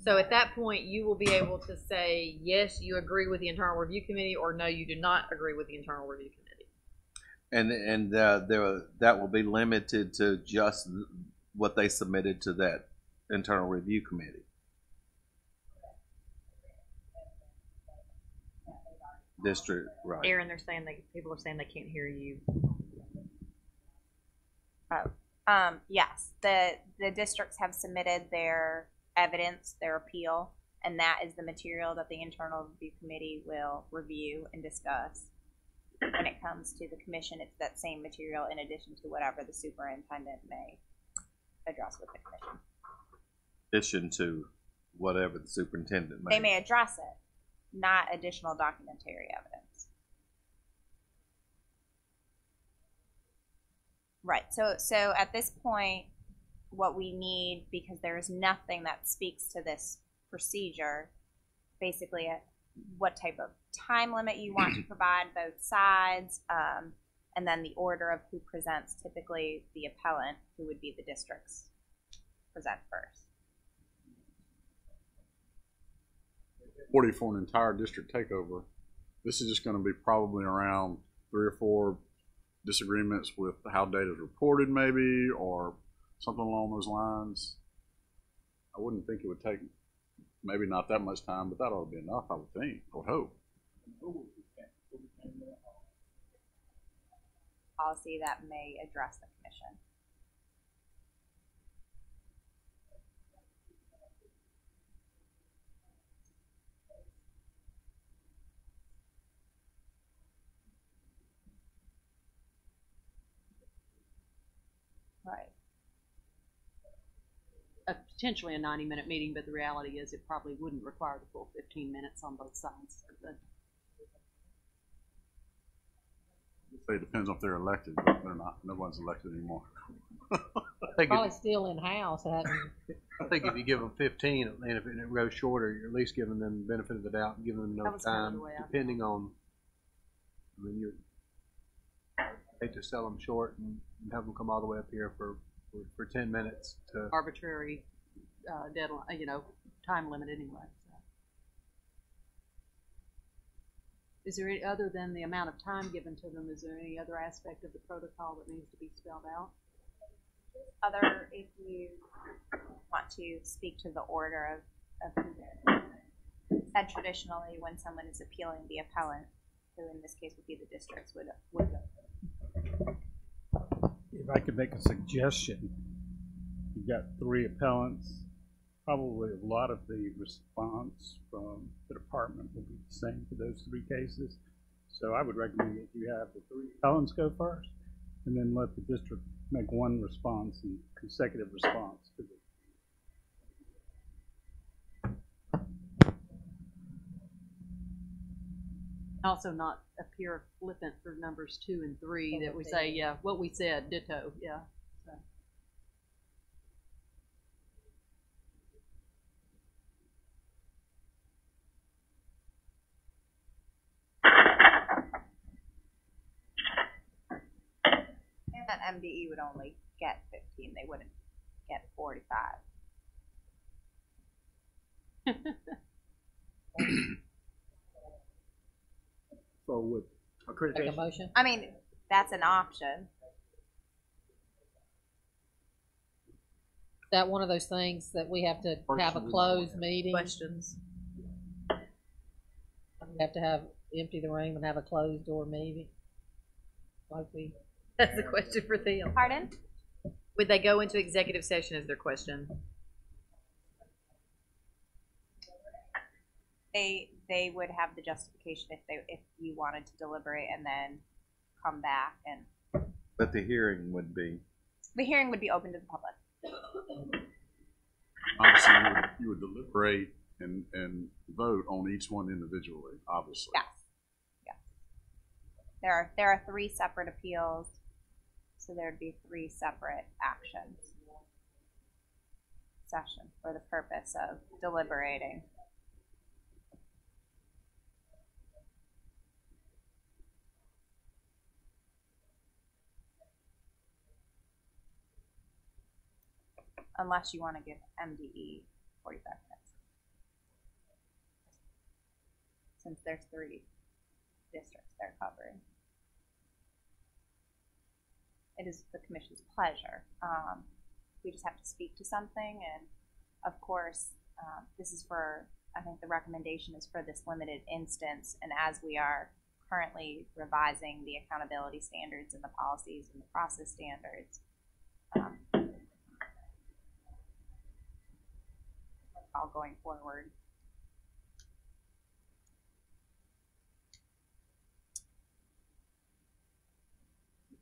E: So at that point, you will be able to say, yes, you agree with the internal review committee, or no, you do not agree with the internal review committee.
J: And that will be limited to just what they submitted to that internal review committee. District, right?
E: Aaron, people are saying they can't hear you.
L: Yes, the districts have submitted their evidence, their appeal, and that is the material that the internal review committee will review and discuss. When it comes to the commission, it's that same material in addition to whatever the superintendent may address with the commission.
J: In addition to whatever the superintendent
L: They may address it, not additional documentary evidence. Right. So at this point, what we need, because there is nothing that speaks to this procedure, basically what type of time limit you want to provide both sides, and then the order of who presents, typically the appellant, who would be the districts, present first.
H: 40 for an entire district takeover. This is just going to be probably around 3 or 4 disagreements with how data is reported, maybe, or something along those lines. I wouldn't think it would take maybe not that much time, but that ought to be enough, I would think, I would hope.
L: Policy that may address the commission. Right.
K: Potentially a 90-minute meeting, but the reality is it probably wouldn't require the full 15 minutes on both sides.
H: It depends on if they're elected, but they're not. No one's elected anymore.
C: Probably still in-house.
I: I think if you give them 15, and if it goes shorter, you're at least giving them the benefit of the doubt and giving them enough time, depending on, I mean, you hate to sell them short and have them come all the way up here for 10 minutes to
K: arbitrary deadline, time limit anyway. So. Is there any, other than the amount of time given to them, is there any other aspect of the protocol that needs to be spelled out?
L: If you want to speak to the order of who said traditionally when someone is appealing, the appellant, who in this case would be the districts, would go.
M: If I could make a suggestion, you've got 3 appellants. Probably a lot of the response from the department will be the same for those 3 cases. So I would recommend that you have the 3 appellants go first, and then let the district make one response and consecutive response.
K: Also not appear flippant for numbers 2 and 3 that we say, yeah, what we said, ditto, yeah. So.
L: And that MDE would only get 15, they wouldn't get 45.
B: So with accreditation,
C: Make a motion?
L: I mean, that's an option.
C: Is that one of those things that we have to have a closed meeting?
A: Questions?
C: We have to have, empty the room and have a closed door meeting? Like we,
E: That's a question for them.
L: Pardon?
E: Would they go into executive session is their question.
L: They would have the justification if you wanted to deliberate and then come back, and
J: But the hearing would be.
L: the hearing would be open to the public.
H: Obviously, you would deliberate and vote on each one individually, obviously.
L: Yes. Yes. There are 3 separate appeals, so there'd be 3 separate actions. Session for the purpose of deliberating. Unless you want to give MDE 45 minutes. Since there's 3 districts they're covering. It is the commission's pleasure. We just have to speak to something, and of course, this is for, I think the recommendation is for this limited instance, and as we are currently revising the accountability standards and the policies and the process standards, all going forward.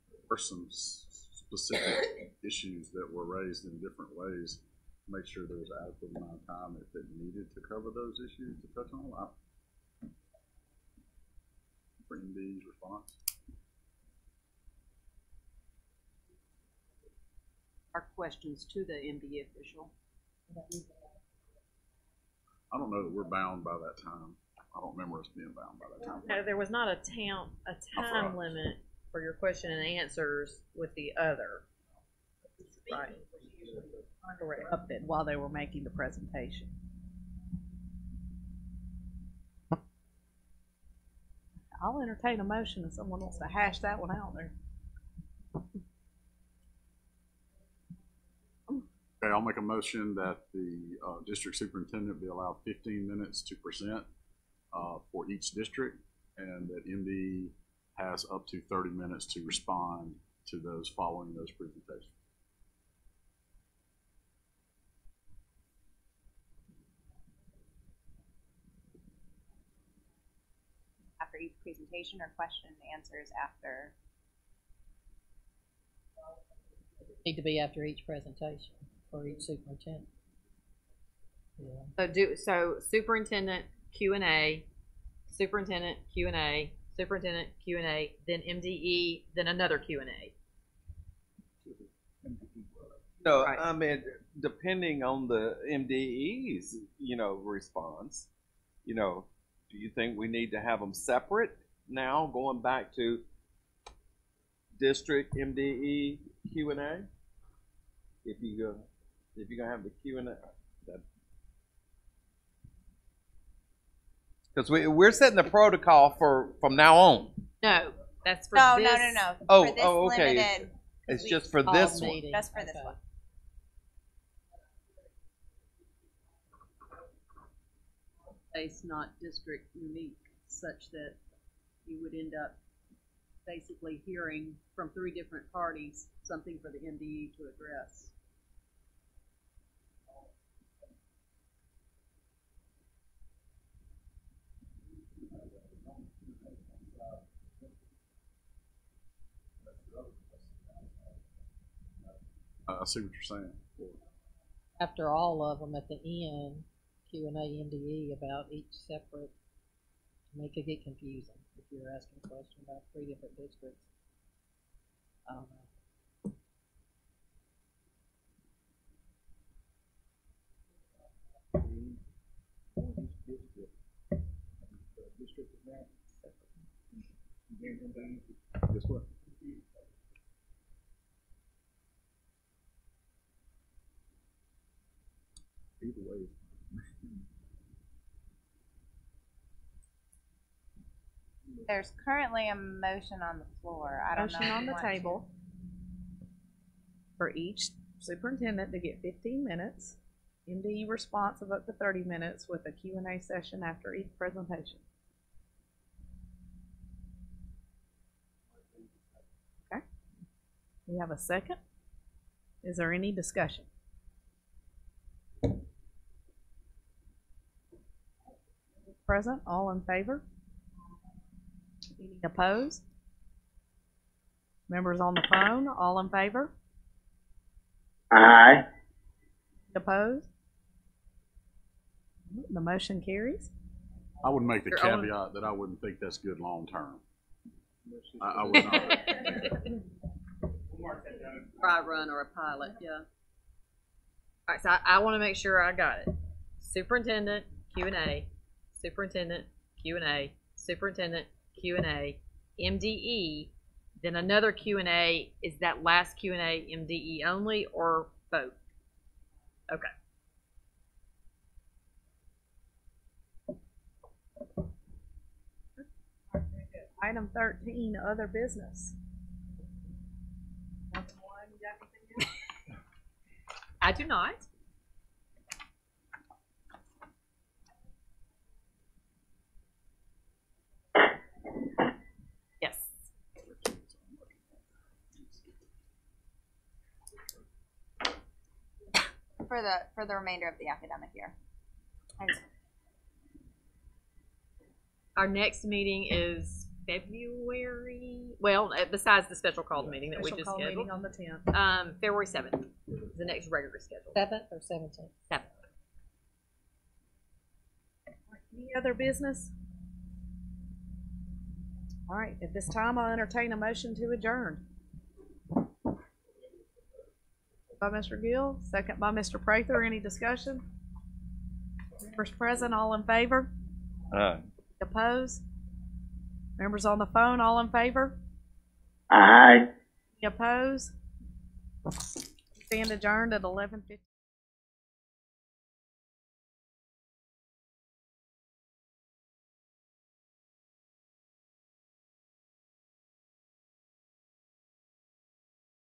H: There are some specific issues that were raised in different ways. Make sure there was adequate amount of time if it needed to cover those issues to touch on. For MD's response.
K: Our questions to the MD official.
H: I don't know that we're bound by that time. I don't remember us being bound by that time.
E: No, there was not a time limit for your question and answers with the other. Right.
A: Interrupted while they were making the presentation. I'll entertain a motion if someone wants to hash that one out there.
H: Okay, I'll make a motion that the district superintendent be allowed 15 minutes to present for each district, and that MD has up to 30 minutes to respond to those following those presentations.
L: After each presentation, or question and answers after?
C: need to be after each presentation for each superintendent. Yeah.
E: So superintendent Q&A, superintendent Q&A, superintendent Q&A, then MDE, then another Q&A.
J: No,
E: Right.
J: I mean, depending on the MDE's, response, do you think we need to have them separate now, going back to district MDE Q&A? If you're gonna have the Q&A, because we're setting the protocol from now on.
E: No, that's for
L: No.
J: Oh,
L: For this
J: okay.
L: limited,
J: It's just for this one.
C: Meeting.
L: just for this
C: Okay.
L: one.
K: based, not district unique, such that you would end up basically hearing from 3 different parties something for the MDE to address.
H: I see what you're saying.
C: After all of them, at the end, Q&A MDE about each separate, to make it get confusing if you're asking a question about 3 different districts. I don't know.
B: Guess what? Either way.
L: There's currently a motion on the floor. I don't know.
A: Motion
L: if
A: on
L: you
A: the
L: want to-
A: table for each superintendent to get 15 minutes, MDE response of up to 30 minutes with a Q&A session after each presentation. Okay. We have a second. Is there any discussion? Present, all in favor? Any opposed? Members on the phone, all in favor?
D: Aye.
A: Opposed? The motion carries.
H: I would make the
A: Your own-
H: caveat that I wouldn't think that's good long term. I would not.
K: Dry run or a pilot, yeah.
E: All right, so I want to make sure I got it. Superintendent, Q&A, superintendent, Q&A, superintendent, Q&A, MDE, then another Q&A. Is that last Q&A MDE only or both? Okay.
A: Item 13, other business.
E: I do not. Yes.
L: For the remainder of the academic year.
E: Our next meeting is February. Well, besides the special called meeting that we
A: Special
E: just
A: call
E: scheduled.
A: meeting on the 10th.
E: February 7th is the next regular schedule.
C: 7th or 17th?
E: 7th.
A: Any other business? All right, at this time, I'll entertain a motion to adjourn. By Mr. Gill, second by Mr. Prather. Any discussion? Members present, all in favor? Opposed? Members on the phone, all in favor?
D: Aye.
A: Any opposed? Stand adjourned at 11:50.